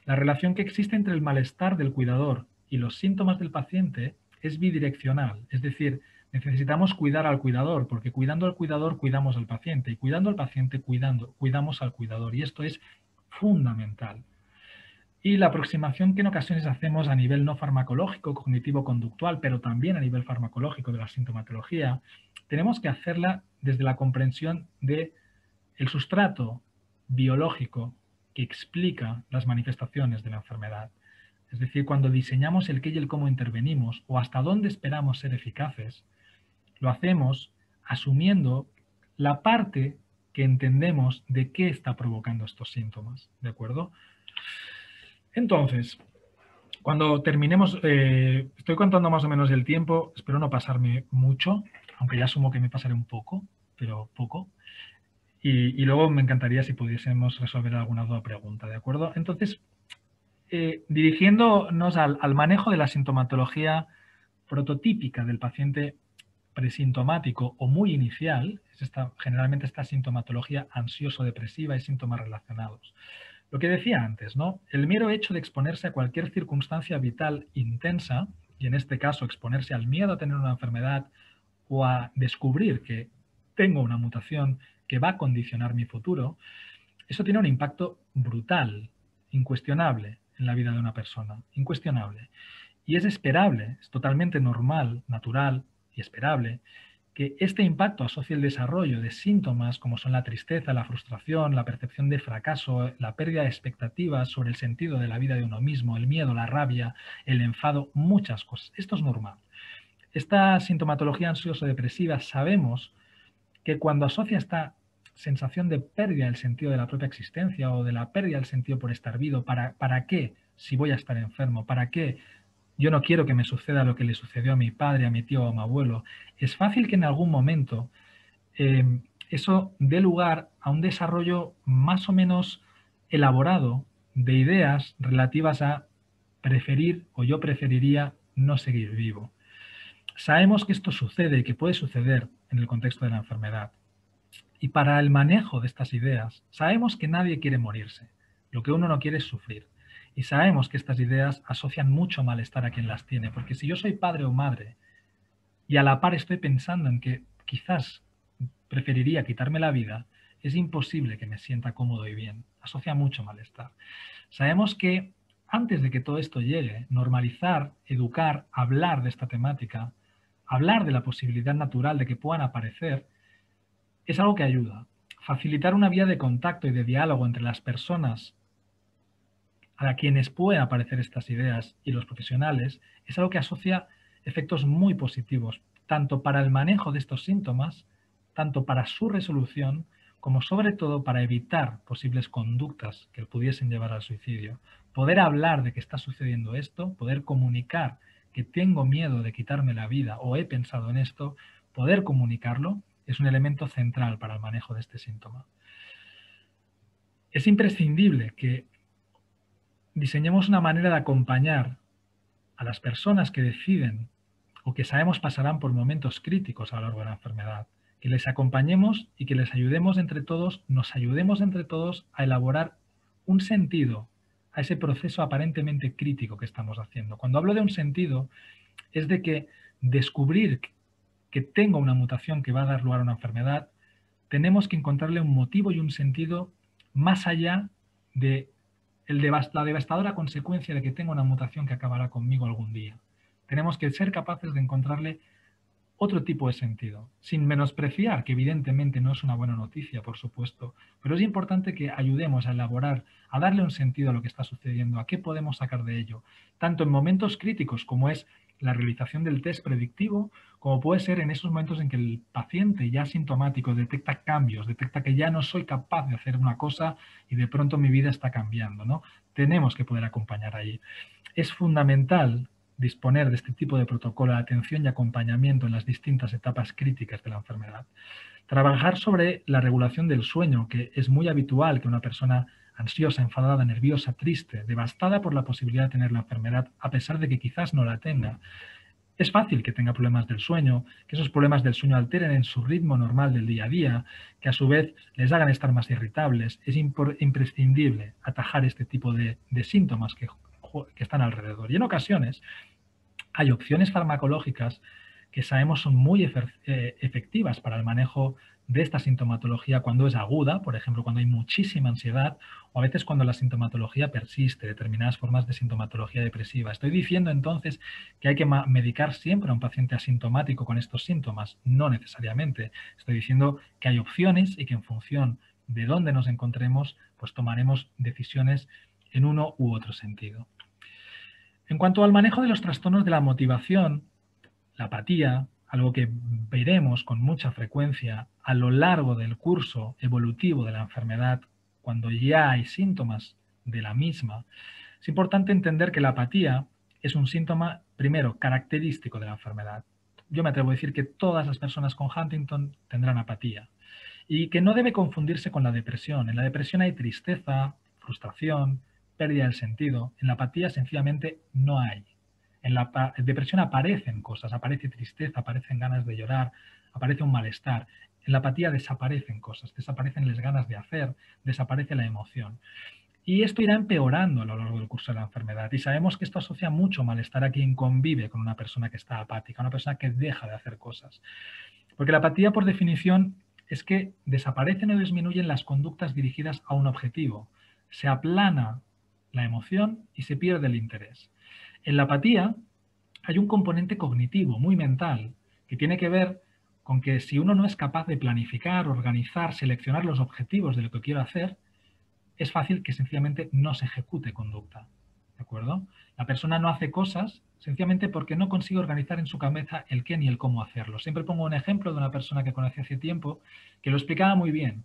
D: La relación que existe entre el malestar del cuidador y los síntomas del paciente es bidireccional, es decir, necesitamos cuidar al cuidador, porque cuidando al cuidador cuidamos al paciente, y cuidando al paciente cuidamos al cuidador, y esto es fundamental. Y la aproximación que en ocasiones hacemos a nivel no farmacológico, cognitivo-conductual, pero también a nivel farmacológico de la sintomatología, tenemos que hacerla desde la comprensión de el sustrato biológico que explica las manifestaciones de la enfermedad. Es decir, cuando diseñamos el qué y el cómo intervenimos o hasta dónde esperamos ser eficaces, lo hacemos asumiendo la parte que entendemos de qué está provocando estos síntomas, ¿de acuerdo? Entonces, cuando terminemos, estoy contando más o menos el tiempo, espero no pasarme mucho, aunque ya asumo que me pasaré un poco, pero poco. Y luego me encantaría si pudiésemos resolver alguna duda o pregunta, ¿de acuerdo? Entonces, dirigiéndonos al manejo de la sintomatología prototípica del paciente presintomático o muy inicial, generalmente esta sintomatología ansioso-depresiva y síntomas relacionados. Lo que decía antes, ¿no? El mero hecho de exponerse a cualquier circunstancia vital intensa, y en este caso exponerse al miedo a tener una enfermedad o a descubrir que tengo una mutación que va a condicionar mi futuro, eso tiene un impacto brutal, incuestionable en la vida de una persona, incuestionable. Y es esperable, es totalmente normal, natural y esperable que este impacto asocie el desarrollo de síntomas como son la tristeza, la frustración, la percepción de fracaso, la pérdida de expectativas sobre el sentido de la vida de uno mismo, el miedo, la rabia, el enfado, muchas cosas. Esto es normal. Esta sintomatología ansioso-depresiva sabemos que cuando asocia esta sensación de pérdida del sentido de la propia existencia o de la pérdida del sentido por estar vivo, ¿para qué si voy a estar enfermo? ¿Para qué yo no quiero que me suceda lo que le sucedió a mi padre, a mi tío o a mi abuelo? Es fácil que en algún momento eso dé lugar a un desarrollo más o menos elaborado de ideas relativas a preferir o yo preferiría no seguir vivo. Sabemos que esto sucede y que puede suceder en el contexto de la enfermedad. Y para el manejo de estas ideas, sabemos que nadie quiere morirse. Lo que uno no quiere es sufrir. Y sabemos que estas ideas asocian mucho malestar a quien las tiene, porque si yo soy padre o madre y a la par estoy pensando en que quizás preferiría quitarme la vida, es imposible que me sienta cómodo y bien. Asocia mucho malestar. Sabemos que antes de que todo esto llegue, normalizar, educar, hablar de esta temática, hablar de la posibilidad natural de que puedan aparecer, es algo que ayuda. Facilitar una vía de contacto y de diálogo entre las personas a quienes pueden aparecer estas ideas y los profesionales es algo que asocia efectos muy positivos, tanto para el manejo de estos síntomas, tanto para su resolución, como sobre todo para evitar posibles conductas que pudiesen llevar al suicidio. Poder hablar de que está sucediendo esto, poder comunicar que tengo miedo de quitarme la vida o he pensado en esto, poder comunicarlo es un elemento central para el manejo de este síntoma. Es imprescindible que diseñemos una manera de acompañar a las personas que deciden o que sabemos pasarán por momentos críticos a lo largo de la enfermedad, que les acompañemos y que les ayudemos entre todos, nos ayudemos entre todos a elaborar un sentido a ese proceso aparentemente crítico que estamos haciendo. Cuando hablo de un sentido, es de que descubrir que que tengo una mutación que va a dar lugar a una enfermedad, tenemos que encontrarle un motivo y un sentido más allá de la devastadora consecuencia de que tengo una mutación que acabará conmigo algún día. Tenemos que ser capaces de encontrarle otro tipo de sentido, sin menospreciar, que evidentemente no es una buena noticia, por supuesto, pero es importante que ayudemos a elaborar, a darle un sentido a lo que está sucediendo, a qué podemos sacar de ello, tanto en momentos críticos como es la realización del test predictivo, como puede ser en esos momentos en que el paciente ya asintomático detecta cambios, detecta que ya no soy capaz de hacer una cosa y de pronto mi vida está cambiando, ¿no? Tenemos que poder acompañar ahí. Es fundamental disponer de este tipo de protocolo de atención y acompañamiento en las distintas etapas críticas de la enfermedad. Trabajar sobre la regulación del sueño, que es muy habitual que una persona ansiosa, enfadada, nerviosa, triste, devastada por la posibilidad de tener la enfermedad, a pesar de que quizás no la tenga, es fácil que tenga problemas del sueño, que esos problemas del sueño alteren en su ritmo normal del día a día, que a su vez les hagan estar más irritables. Es imprescindible atajar este tipo de síntomas que están alrededor. Y en ocasiones hay opciones farmacológicas que sabemos son muy efectivas para el manejo de esta sintomatología cuando es aguda, por ejemplo, cuando hay muchísima ansiedad, o a veces cuando la sintomatología persiste, determinadas formas de sintomatología depresiva. Estoy diciendo entonces que hay que medicar siempre a un paciente asintomático con estos síntomas. No necesariamente. Estoy diciendo que hay opciones y que en función de dónde nos encontremos, pues tomaremos decisiones en uno u otro sentido. En cuanto al manejo de los trastornos de la motivación, la apatía, algo que veremos con mucha frecuencia a lo largo del curso evolutivo de la enfermedad, cuando ya hay síntomas de la misma, es importante entender que la apatía es un síntoma, primero, característico de la enfermedad. Yo me atrevo a decir que todas las personas con Huntington tendrán apatía y que no debe confundirse con la depresión. En la depresión hay tristeza, frustración, pérdida del sentido. En la apatía sencillamente no hay. En la depresión aparecen cosas, aparece tristeza, aparecen ganas de llorar, aparece un malestar. En la apatía desaparecen cosas, desaparecen las ganas de hacer, desaparece la emoción. Y esto irá empeorando a lo largo del curso de la enfermedad. Y sabemos que esto asocia mucho malestar a quien convive con una persona que está apática, una persona que deja de hacer cosas. Porque la apatía, por definición, es que desaparecen o disminuyen las conductas dirigidas a un objetivo. Se aplana la emoción y se pierde el interés. En la apatía hay un componente cognitivo, muy mental, que tiene que ver con que si uno no es capaz de planificar, organizar, seleccionar los objetivos de lo que quiero hacer, es fácil que sencillamente no se ejecute conducta. ¿De acuerdo? La persona no hace cosas sencillamente porque no consigue organizar en su cabeza el qué ni el cómo hacerlo. Siempre pongo un ejemplo de una persona que conocí hace tiempo que lo explicaba muy bien.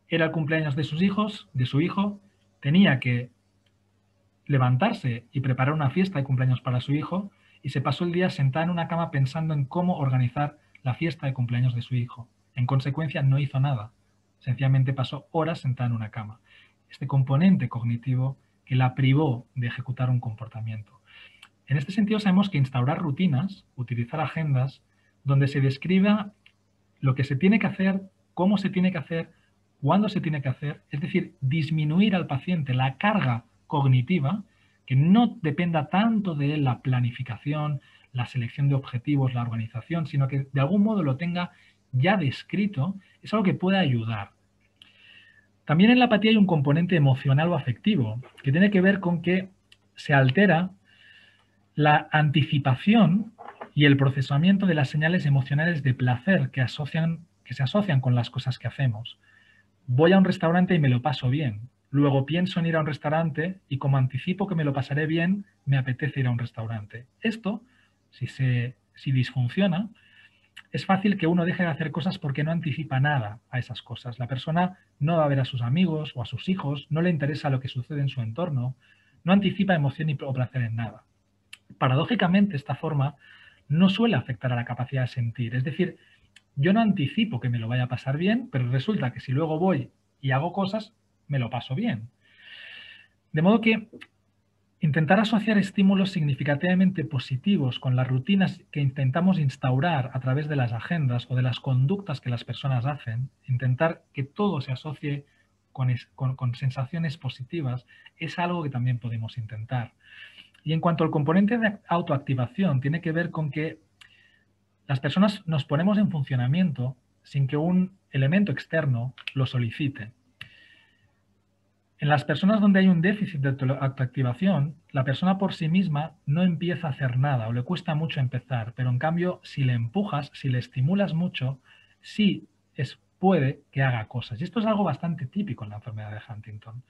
D: Era el cumpleaños de sus hijos, de su hijo, tenía que levantarse y preparar una fiesta de cumpleaños para su hijo y se pasó el día sentada en una cama pensando en cómo organizar la fiesta de cumpleaños de su hijo. En consecuencia, no hizo nada. Sencillamente pasó horas sentada en una cama. Este componente cognitivo que la privó de ejecutar un comportamiento. En este sentido, sabemos que instaurar rutinas, utilizar agendas, donde se describa lo que se tiene que hacer, cómo se tiene que hacer, cuándo se tiene que hacer, es decir, disminuir al paciente la carga cognitiva, que no dependa tanto de la planificación, la selección de objetivos, la organización, sino que de algún modo lo tenga ya descrito, es algo que puede ayudar. También en la apatía hay un componente emocional o afectivo, que tiene que ver con que se altera la anticipación y el procesamiento de las señales emocionales de placer que se asocian con las cosas que hacemos. Voy a un restaurante y me lo paso bien. Luego pienso en ir a un restaurante y como anticipo que me lo pasaré bien, me apetece ir a un restaurante. Esto, si disfunciona, es fácil que uno deje de hacer cosas porque no anticipa nada a esas cosas. La persona no va a ver a sus amigos o a sus hijos, no le interesa lo que sucede en su entorno, no anticipa emoción o placer en nada. Paradójicamente, esta forma no suele afectar a la capacidad de sentir. Es decir, yo no anticipo que me lo vaya a pasar bien, pero resulta que si luego voy y hago cosas, me lo paso bien. De modo que intentar asociar estímulos significativamente positivos con las rutinas que intentamos instaurar a través de las agendas o de las conductas que las personas hacen, intentar que todo se asocie con sensaciones positivas, es algo que también podemos intentar. Y en cuanto al componente de autoactivación, tiene que ver con que las personas nos ponemos en funcionamiento sin que un elemento externo lo solicite. En las personas donde hay un déficit de autoactivación, la persona por sí misma no empieza a hacer nada o le cuesta mucho empezar, pero en cambio si le empujas, si le estimulas mucho, sí puede que haga cosas. Y esto es algo bastante típico en la enfermedad de Huntington.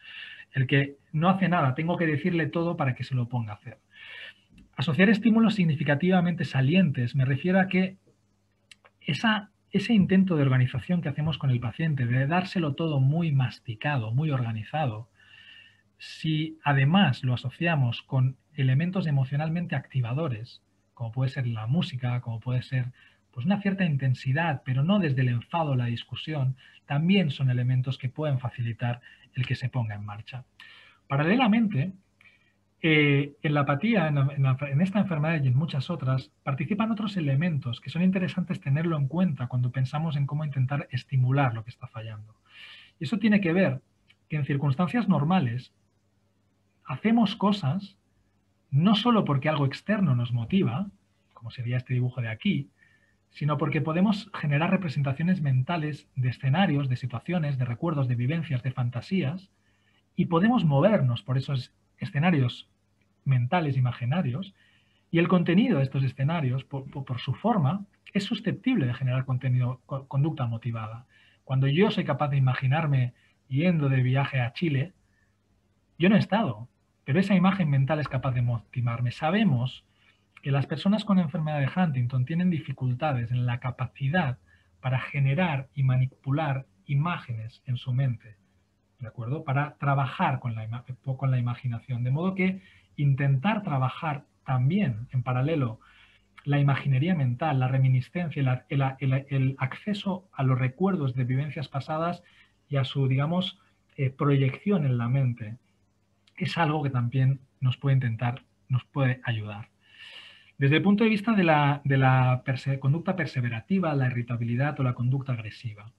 D: El que no hace nada, tengo que decirle todo para que se lo ponga a hacer. Asociar estímulos significativamente salientes me refiero a que ese intento de organización que hacemos con el paciente, de dárselo todo muy masticado, muy organizado, si además lo asociamos con elementos emocionalmente activadores, como puede ser la música, como puede ser pues una cierta intensidad, pero no desde el enfado o la discusión, también son elementos que pueden facilitar el que se ponga en marcha. Paralelamente, en la apatía, en esta enfermedad y en muchas otras, participan otros elementos que son interesantes tenerlo en cuenta cuando pensamos en cómo intentar estimular lo que está fallando. Y eso tiene que ver que en circunstancias normales hacemos cosas no solo porque algo externo nos motiva, como sería este dibujo de aquí, sino porque podemos generar representaciones mentales de escenarios, de situaciones, de recuerdos, de vivencias, de fantasías, y podemos movernos por esos escenarios mentales imaginarios, y el contenido de estos escenarios, por su forma, es susceptible de generar conducta motivada. Cuando yo soy capaz de imaginarme yendo de viaje a Chile, yo no he estado, pero esa imagen mental es capaz de motivarme. Sabemos que las personas con enfermedad de Huntington tienen dificultades en la capacidad para generar y manipular imágenes en su mente, ¿de acuerdo? Para trabajar con la imaginación. De modo que intentar trabajar también en paralelo la imaginería mental, la reminiscencia, el acceso a los recuerdos de vivencias pasadas y a su, digamos, proyección en la mente, es algo que también nos puede ayudar. Desde el punto de vista de la conducta perseverativa, la irritabilidad o la conducta agresiva.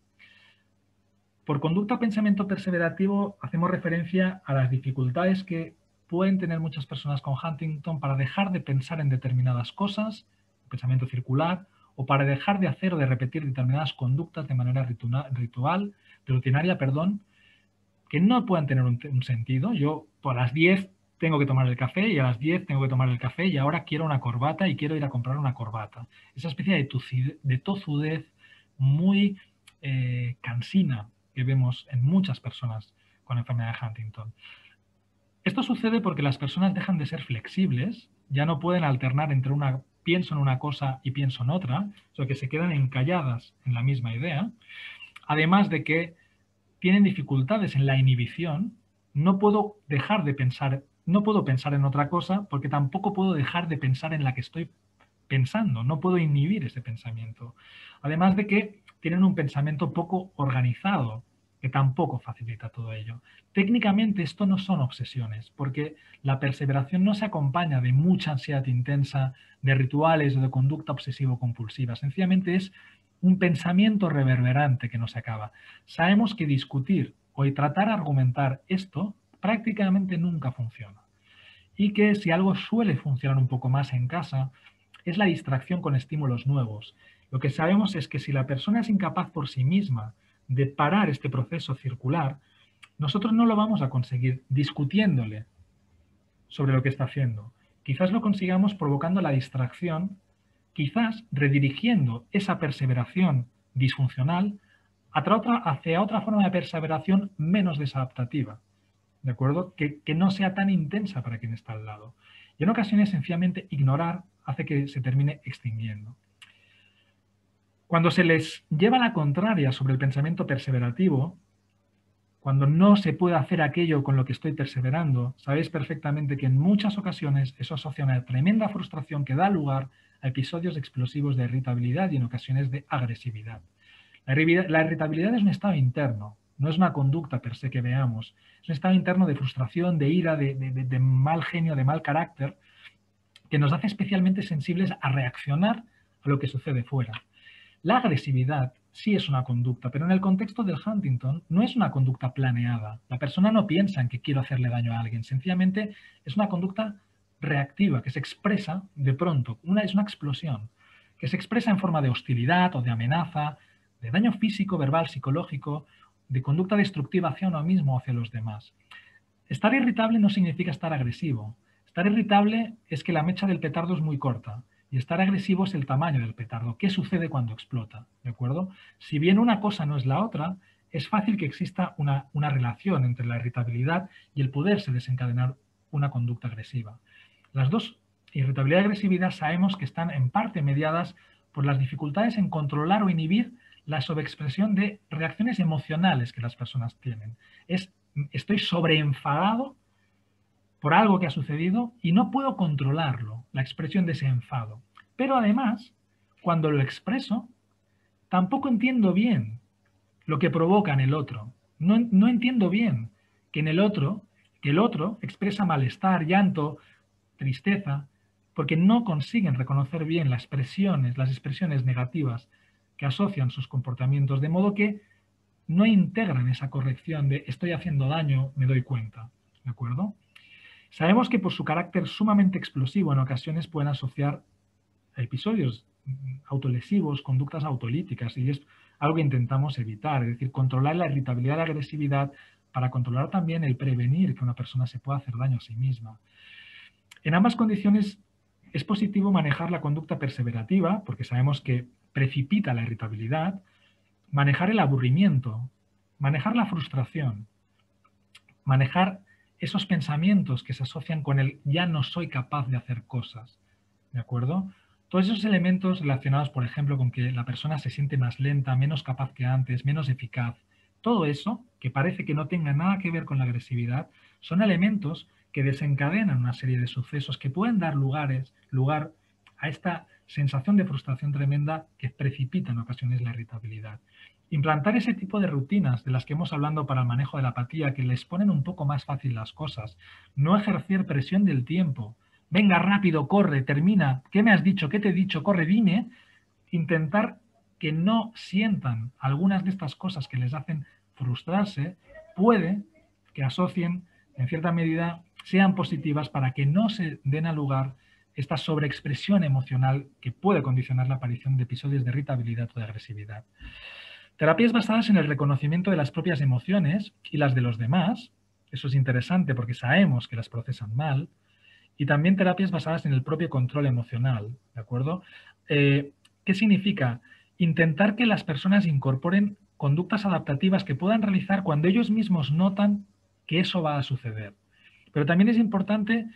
D: Por conducta pensamiento perseverativo hacemos referencia a las dificultades que pueden tener muchas personas con Huntington para dejar de pensar en determinadas cosas, pensamiento circular, o para dejar de hacer o de repetir determinadas conductas de manera rutinaria, que no puedan tener un sentido. Yo a las 10 tengo que tomar el café y a las 10 tengo que tomar el café y ahora quiero una corbata y quiero ir a comprar una corbata. Esa especie de tozudez muy cansina que vemos en muchas personas con enfermedad de Huntington. Esto sucede porque las personas dejan de ser flexibles, ya no pueden alternar entre pienso en una cosa y pienso en otra, sino que se quedan encalladas en la misma idea, además de que tienen dificultades en la inhibición. No puedo dejar de pensar, no puedo pensar en otra cosa porque tampoco puedo dejar de pensar en la que estoy pensando, no puedo inhibir ese pensamiento. Además de que tienen un pensamiento poco organizado, que tampoco facilita todo ello. Técnicamente esto no son obsesiones, porque la perseveración no se acompaña de mucha ansiedad intensa, de rituales o de conducta obsesivo-compulsiva. Sencillamente es un pensamiento reverberante que no se acaba. Sabemos que discutir o tratar de argumentar esto prácticamente nunca funciona. Y que si algo suele funcionar un poco más en casa, es la distracción con estímulos nuevos. Lo que sabemos es que si la persona es incapaz por sí misma de parar este proceso circular, nosotros no lo vamos a conseguir discutiéndole sobre lo que está haciendo. Quizás lo consigamos provocando la distracción, quizás redirigiendo esa perseveración disfuncional hacia otra forma de perseveración menos desadaptativa, ¿de acuerdo? Que no sea tan intensa para quien está al lado. Y en ocasiones, sencillamente, ignorar hace que se termine extinguiendo. Cuando se les lleva la contraria sobre el pensamiento perseverativo, cuando no se puede hacer aquello con lo que estoy perseverando, sabéis perfectamente que en muchas ocasiones eso asocia una tremenda frustración que da lugar a episodios explosivos de irritabilidad y en ocasiones de agresividad. La irritabilidad es un estado interno, no es una conducta per se que veamos. Es un estado interno de frustración, de ira, de mal genio, de mal carácter, que nos hace especialmente sensibles a reaccionar a lo que sucede fuera. La agresividad sí es una conducta, pero en el contexto del Huntington no es una conducta planeada. La persona no piensa en que quiero hacerle daño a alguien, sencillamente es una conducta reactiva que se expresa de pronto, es una explosión. que se expresa en forma de hostilidad o de amenaza, de daño físico, verbal, psicológico, de conducta destructiva hacia uno mismo o hacia los demás. Estar irritable no significa estar agresivo. Estar irritable es que la mecha del petardo es muy corta y estar agresivo es el tamaño del petardo. ¿Qué sucede cuando explota? ¿De acuerdo? Si bien una cosa no es la otra, es fácil que exista una relación entre la irritabilidad y el poderse desencadenar una conducta agresiva. Las dos, irritabilidad y agresividad, sabemos que están en parte mediadas por las dificultades en controlar o inhibir la sobreexpresión de reacciones emocionales que las personas tienen. Estoy sobreenfadado por algo que ha sucedido y no puedo controlarlo, la expresión de ese enfado. Pero además, cuando lo expreso, tampoco entiendo bien lo que provoca en el otro. No entiendo bien que el otro expresa malestar, llanto, tristeza, porque no consiguen reconocer bien las expresiones negativas que asocian sus comportamientos, de modo que no integran esa corrección de estoy haciendo daño, me doy cuenta. ¿De acuerdo? Sabemos que por su carácter sumamente explosivo en ocasiones pueden asociar episodios autolesivos, conductas autolíticas, y es algo que intentamos evitar, es decir, controlar la irritabilidad y la agresividad para controlar también el prevenir que una persona se pueda hacer daño a sí misma. En ambas condiciones es positivo manejar la conducta perseverativa, porque sabemos que precipita la irritabilidad, manejar el aburrimiento, manejar la frustración, manejar esos pensamientos que se asocian con el ya no soy capaz de hacer cosas, ¿de acuerdo? Todos esos elementos relacionados, por ejemplo, con que la persona se siente más lenta, menos capaz que antes, menos eficaz, todo eso, que parece que no tenga nada que ver con la agresividad, son elementos que desencadenan una serie de sucesos que pueden dar lugar a esta sensación de frustración tremenda que precipita en ocasiones la irritabilidad. Implantar ese tipo de rutinas de las que hemos hablado para el manejo de la apatía, que les ponen un poco más fácil las cosas, no ejercer presión del tiempo, venga rápido, corre, termina, ¿qué me has dicho? ¿Qué te he dicho? Corre, dime. Intentar que no sientan algunas de estas cosas que les hacen frustrarse, puede que asocien, en cierta medida, sean positivas para que no se den a lugar esta sobreexpresión emocional que puede condicionar la aparición de episodios de irritabilidad o de agresividad. Terapias basadas en el reconocimiento de las propias emociones y las de los demás, eso es interesante porque sabemos que las procesan mal, y también terapias basadas en el propio control emocional, ¿de acuerdo? ¿Qué significa? Intentar que las personas incorporen conductas adaptativas que puedan realizar cuando ellos mismos notan que eso va a suceder. Pero también es importante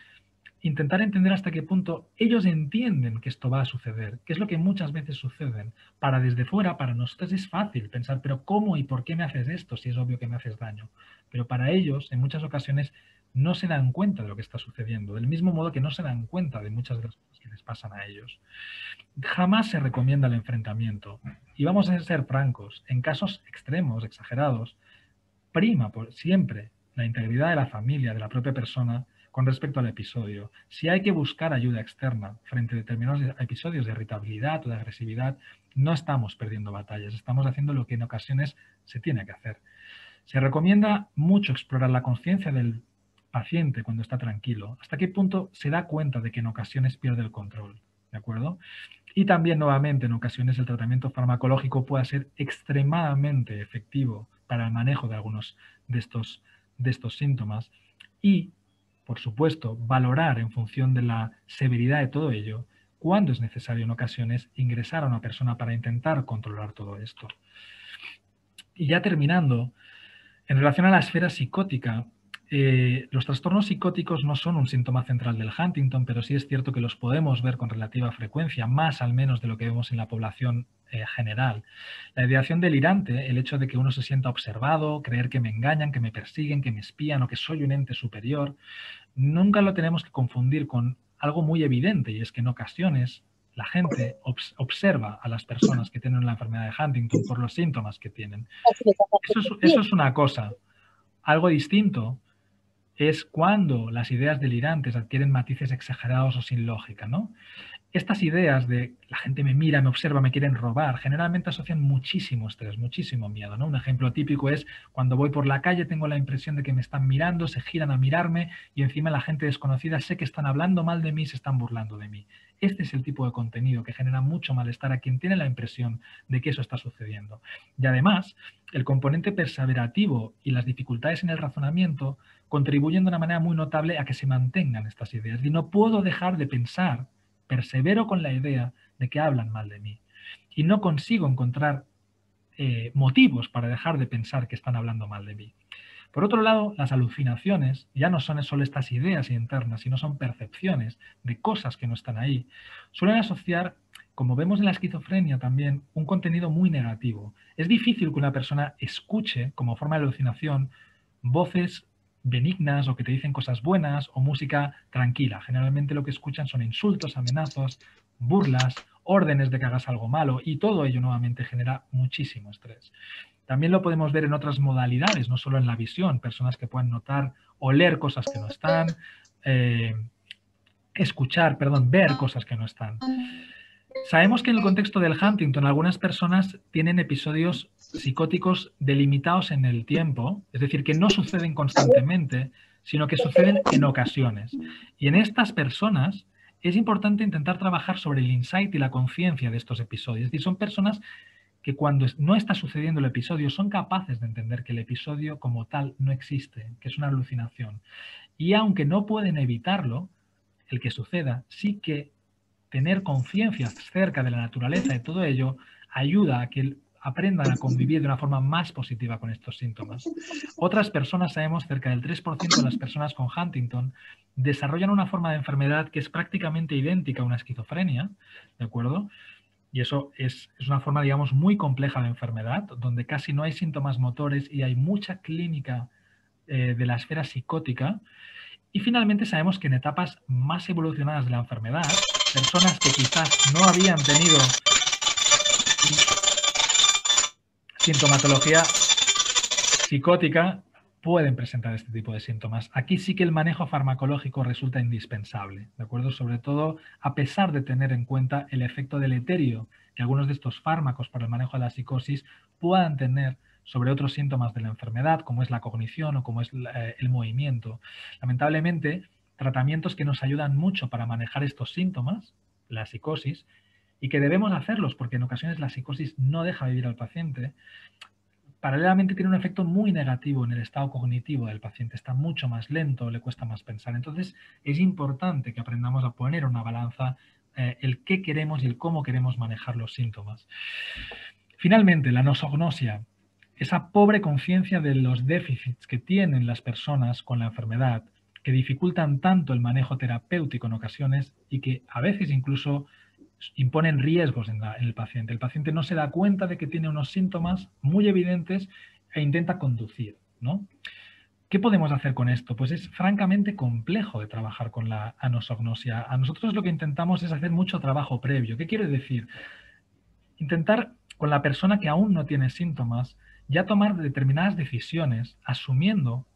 D: intentar entender hasta qué punto ellos entienden que esto va a suceder, que es lo que muchas veces suceden. Para desde fuera, para nosotros es fácil pensar, pero ¿cómo y por qué me haces esto si es obvio que me haces daño? Pero para ellos, en muchas ocasiones, no se dan cuenta de lo que está sucediendo, del mismo modo que no se dan cuenta de muchas de las cosas que les pasan a ellos. Jamás se recomienda el enfrentamiento. Y vamos a ser francos, en casos extremos, exagerados, prima siempre la integridad de la familia, de la propia persona, con respecto al episodio. Si hay que buscar ayuda externa frente a determinados episodios de irritabilidad o de agresividad, no estamos perdiendo batallas, estamos haciendo lo que en ocasiones se tiene que hacer. Se recomienda mucho explorar la conciencia del paciente cuando está tranquilo, hasta qué punto se da cuenta de que en ocasiones pierde el control, ¿de acuerdo? Y también, nuevamente, en ocasiones el tratamiento farmacológico puede ser extremadamente efectivo para el manejo de algunos de estos síntomas y, por supuesto, valorar en función de la severidad de todo ello cuándo es necesario en ocasiones ingresar a una persona para intentar controlar todo esto. Y ya terminando, en relación a la esfera psicótica, los trastornos psicóticos no son un síntoma central del Huntington, pero sí es cierto que los podemos ver con relativa frecuencia, más al menos de lo que vemos en la población general. La ideación delirante, el hecho de que uno se sienta observado, creer que me engañan, que me persiguen, que me espían o que soy un ente superior, nunca lo tenemos que confundir con algo muy evidente, y es que en ocasiones la gente observa a las personas que tienen la enfermedad de Huntington por los síntomas que tienen. Eso es una cosa. Algo distinto es cuando las ideas delirantes adquieren matices exagerados o sin lógica, ¿no? estas ideas de la gente me mira, me observa, me quieren robar, generalmente asocian muchísimo estrés, muchísimo miedo, ¿no? Un ejemplo típico es cuando voy por la calle tengo la impresión de que me están mirando, se giran a mirarme y encima la gente desconocida sé que están hablando mal de mí, se están burlando de mí. Este es el tipo de contenido que genera mucho malestar a quien tiene la impresión de que eso está sucediendo. Y además, el componente perseverativo y las dificultades en el razonamiento contribuyen de una manera muy notable a que se mantengan estas ideas. Y no puedo dejar de pensar, persevero con la idea de que hablan mal de mí. Y no consigo encontrar motivos para dejar de pensar que están hablando mal de mí. Por otro lado, las alucinaciones ya no son solo estas ideas internas, sino son percepciones de cosas que no están ahí. Suelen asociar, como vemos en la esquizofrenia también, un contenido muy negativo. Es difícil que una persona escuche, como forma de alucinación, voces benignas o que te dicen cosas buenas o música tranquila. Generalmente lo que escuchan son insultos, amenazas, burlas, órdenes de que hagas algo malo y todo ello nuevamente genera muchísimo estrés. También lo podemos ver en otras modalidades, no solo en la visión, personas que pueden notar o leer cosas que no están, ver cosas que no están. Sabemos que en el contexto del Huntington algunas personas tienen episodios psicóticos delimitados en el tiempo, es decir, que no suceden constantemente, sino que suceden en ocasiones. Y en estas personas es importante intentar trabajar sobre el insight y la conciencia de estos episodios. Es decir, son personas que cuando no está sucediendo el episodio son capaces de entender que el episodio como tal no existe, que es una alucinación. Y aunque no pueden evitarlo, el que suceda, sí que tener conciencia cerca de la naturaleza de todo ello ayuda a que aprendan a convivir de una forma más positiva con estos síntomas. Otras personas, sabemos, cerca del 3% de las personas con Huntington desarrollan una forma de enfermedad que es prácticamente idéntica a una esquizofrenia, ¿de acuerdo? Y eso es una forma, digamos, muy compleja de enfermedad, donde casi no hay síntomas motores y hay mucha clínica de la esfera psicótica. Y finalmente sabemos que en etapas más evolucionadas de la enfermedad, personas que quizás no habían tenido sintomatología psicótica pueden presentar este tipo de síntomas. Aquí sí que el manejo farmacológico resulta indispensable, ¿de acuerdo? Sobre todo a pesar de tener en cuenta el efecto deleterio que algunos de estos fármacos para el manejo de la psicosis puedan tener sobre otros síntomas de la enfermedad, como es la cognición o como es el movimiento. Lamentablemente, tratamientos que nos ayudan mucho para manejar estos síntomas, la psicosis, y que debemos hacerlos porque en ocasiones la psicosis no deja vivir al paciente, paralelamente tiene un efecto muy negativo en el estado cognitivo del paciente. Está mucho más lento, le cuesta más pensar. Entonces, es importante que aprendamos a poner en una balanza el qué queremos y el cómo queremos manejar los síntomas. Finalmente, la nosognosia, esa pobre conciencia de los déficits que tienen las personas con la enfermedad, que dificultan tanto el manejo terapéutico en ocasiones y que a veces incluso imponen riesgos en el paciente. El paciente no se da cuenta de que tiene unos síntomas muy evidentes e intenta conducir, ¿no? ¿Qué podemos hacer con esto? Pues es francamente complejo de trabajar con la anosognosia. A nosotros lo que intentamos es hacer mucho trabajo previo. ¿Qué quiere decir? Intentar con la persona que aún no tiene síntomas ya tomar determinadas decisiones asumiendo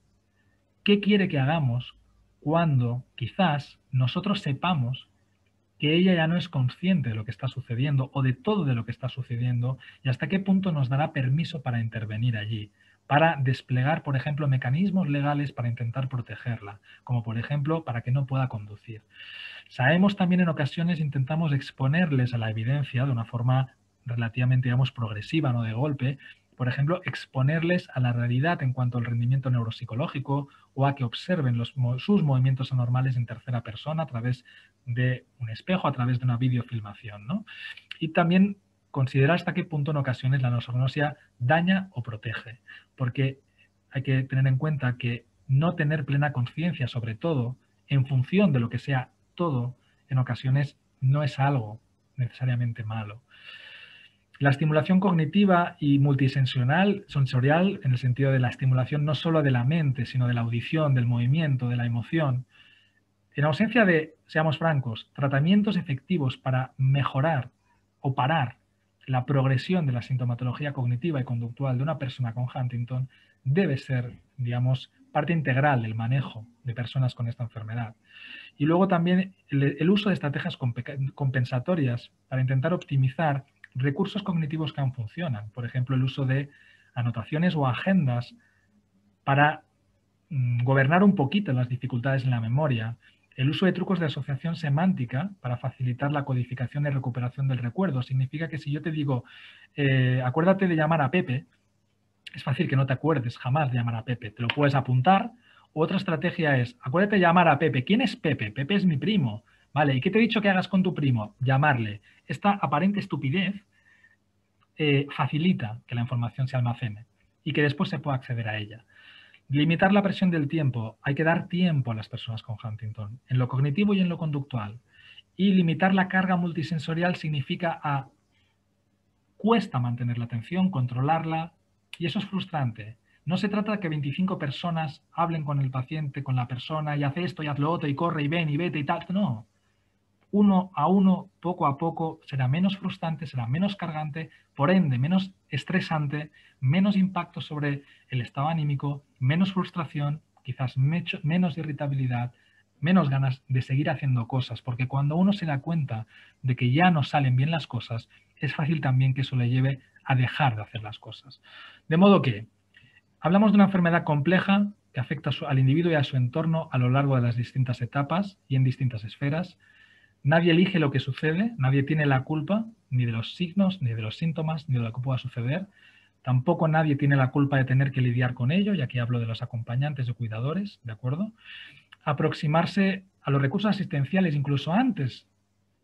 D: qué quiere que hagamos cuando quizás nosotros sepamos que ella ya no es consciente de lo que está sucediendo o de todo de lo que está sucediendo y hasta qué punto nos dará permiso para intervenir allí, para desplegar, por ejemplo, mecanismos legales para intentar protegerla, como por ejemplo para que no pueda conducir. Sabemos también en ocasiones intentamos exponerles a la evidencia de una forma relativamente, digamos, progresiva, no de golpe, por ejemplo, exponerles a la realidad en cuanto al rendimiento neuropsicológico o a que observen sus movimientos anormales en tercera persona a través de un espejo, a través de una videofilmación, ¿no? Y también considerar hasta qué punto en ocasiones la nosognosia daña o protege, porque hay que tener en cuenta que no tener plena conciencia, sobre todo en función de lo que sea todo, en ocasiones no es algo necesariamente malo. La estimulación cognitiva y multisensorial, en el sentido de la estimulación no solo de la mente, sino de la audición, del movimiento, de la emoción. En ausencia de, seamos francos, tratamientos efectivos para mejorar o parar la progresión de la sintomatología cognitiva y conductual de una persona con Huntington, debe ser, digamos, parte integral del manejo de personas con esta enfermedad. Y luego también el uso de estrategias compensatorias para intentar optimizar recursos cognitivos que aún funcionan. Por ejemplo, el uso de anotaciones o agendas para gobernar un poquito las dificultades en la memoria. El uso de trucos de asociación semántica para facilitar la codificación y recuperación del recuerdo. Significa que si yo te digo, acuérdate de llamar a Pepe, es fácil que no te acuerdes jamás de llamar a Pepe. Te lo puedes apuntar. Otra estrategia es, acuérdate de llamar a Pepe. ¿Quién es Pepe? Pepe es mi primo. Vale, ¿y qué te he dicho que hagas con tu primo? Llamarle. Esta aparente estupidez facilita que la información se almacene y que después se pueda acceder a ella. Limitar la presión del tiempo. Hay que dar tiempo a las personas con Huntington, en lo cognitivo y en lo conductual. Y limitar la carga multisensorial significa cuesta mantener la atención, controlarla, y eso es frustrante. No se trata de que 25 personas hablen con el paciente, con la persona, y haz esto y haz lo otro, y corre y ven y vete y tal. No. Uno a uno, poco a poco, será menos frustrante, será menos cargante, por ende, menos estresante, menos impacto sobre el estado anímico, menos frustración, quizás menos irritabilidad, menos ganas de seguir haciendo cosas, porque cuando uno se da cuenta de que ya no salen bien las cosas, es fácil también que eso le lleve a dejar de hacer las cosas. De modo que hablamos de una enfermedad compleja que afecta al individuo y a su entorno a lo largo de las distintas etapas y en distintas esferas. Nadie elige lo que sucede, nadie tiene la culpa ni de los signos, ni de los síntomas, ni de lo que pueda suceder. Tampoco nadie tiene la culpa de tener que lidiar con ello, y aquí hablo de los acompañantes o cuidadores, ¿de acuerdo? Aproximarse a los recursos asistenciales incluso antes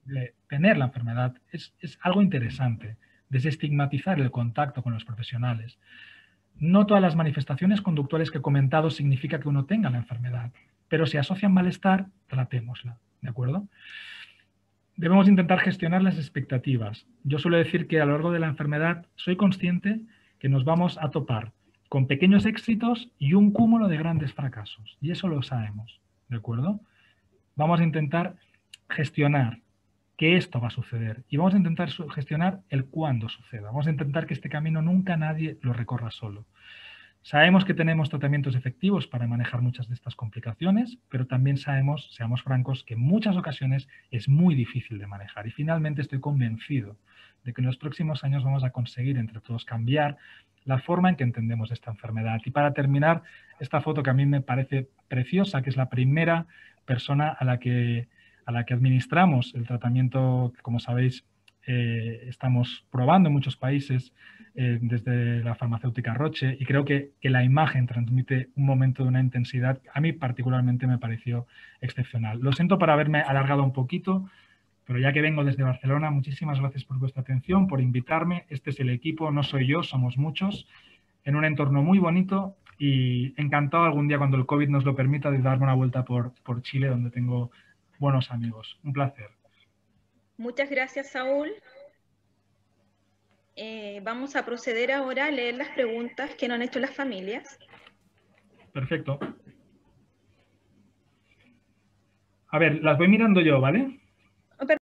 D: de tener la enfermedad es algo interesante. Desestigmatizar el contacto con los profesionales. No todas las manifestaciones conductuales que he comentado significa que uno tenga la enfermedad, pero si asocian malestar, tratémosla, ¿de acuerdo? Debemos intentar gestionar las expectativas. Yo suelo decir que a lo largo de la enfermedad soy consciente que nos vamos a topar con pequeños éxitos y un cúmulo de grandes fracasos. Y eso lo sabemos, ¿de acuerdo? Vamos a intentar gestionar que esto va a suceder y vamos a intentar gestionar el cuándo suceda. Vamos a intentar que este camino nunca nadie lo recorra solo. Sabemos que tenemos tratamientos efectivos para manejar muchas de estas complicaciones, pero también sabemos, seamos francos, que en muchas ocasiones es muy difícil de manejar. Y finalmente estoy convencido de que en los próximos años vamos a conseguir entre todos cambiar la forma en que entendemos esta enfermedad. Y para terminar, esta foto que a mí me parece preciosa, que es la primera persona a la que administramos el tratamiento que, como sabéis, estamos probando en muchos países desde la farmacéutica Roche, y creo que la imagen transmite un momento de una intensidad que a mí particularmente me pareció excepcional. Lo siento por haberme alargado un poquito, pero ya que vengo desde Barcelona, muchísimas gracias por vuestra atención, por invitarme. Este es el equipo, no soy yo, somos muchos, en un entorno muy bonito, y encantado algún día, cuando el COVID nos lo permita, de darme una vuelta por Chile, donde tengo buenos amigos. Un placer.
B: Muchas gracias, Saúl. Vamos a proceder ahora a leer las preguntas que nos han hecho las familias.
D: Perfecto. A ver, las voy mirando yo, ¿vale?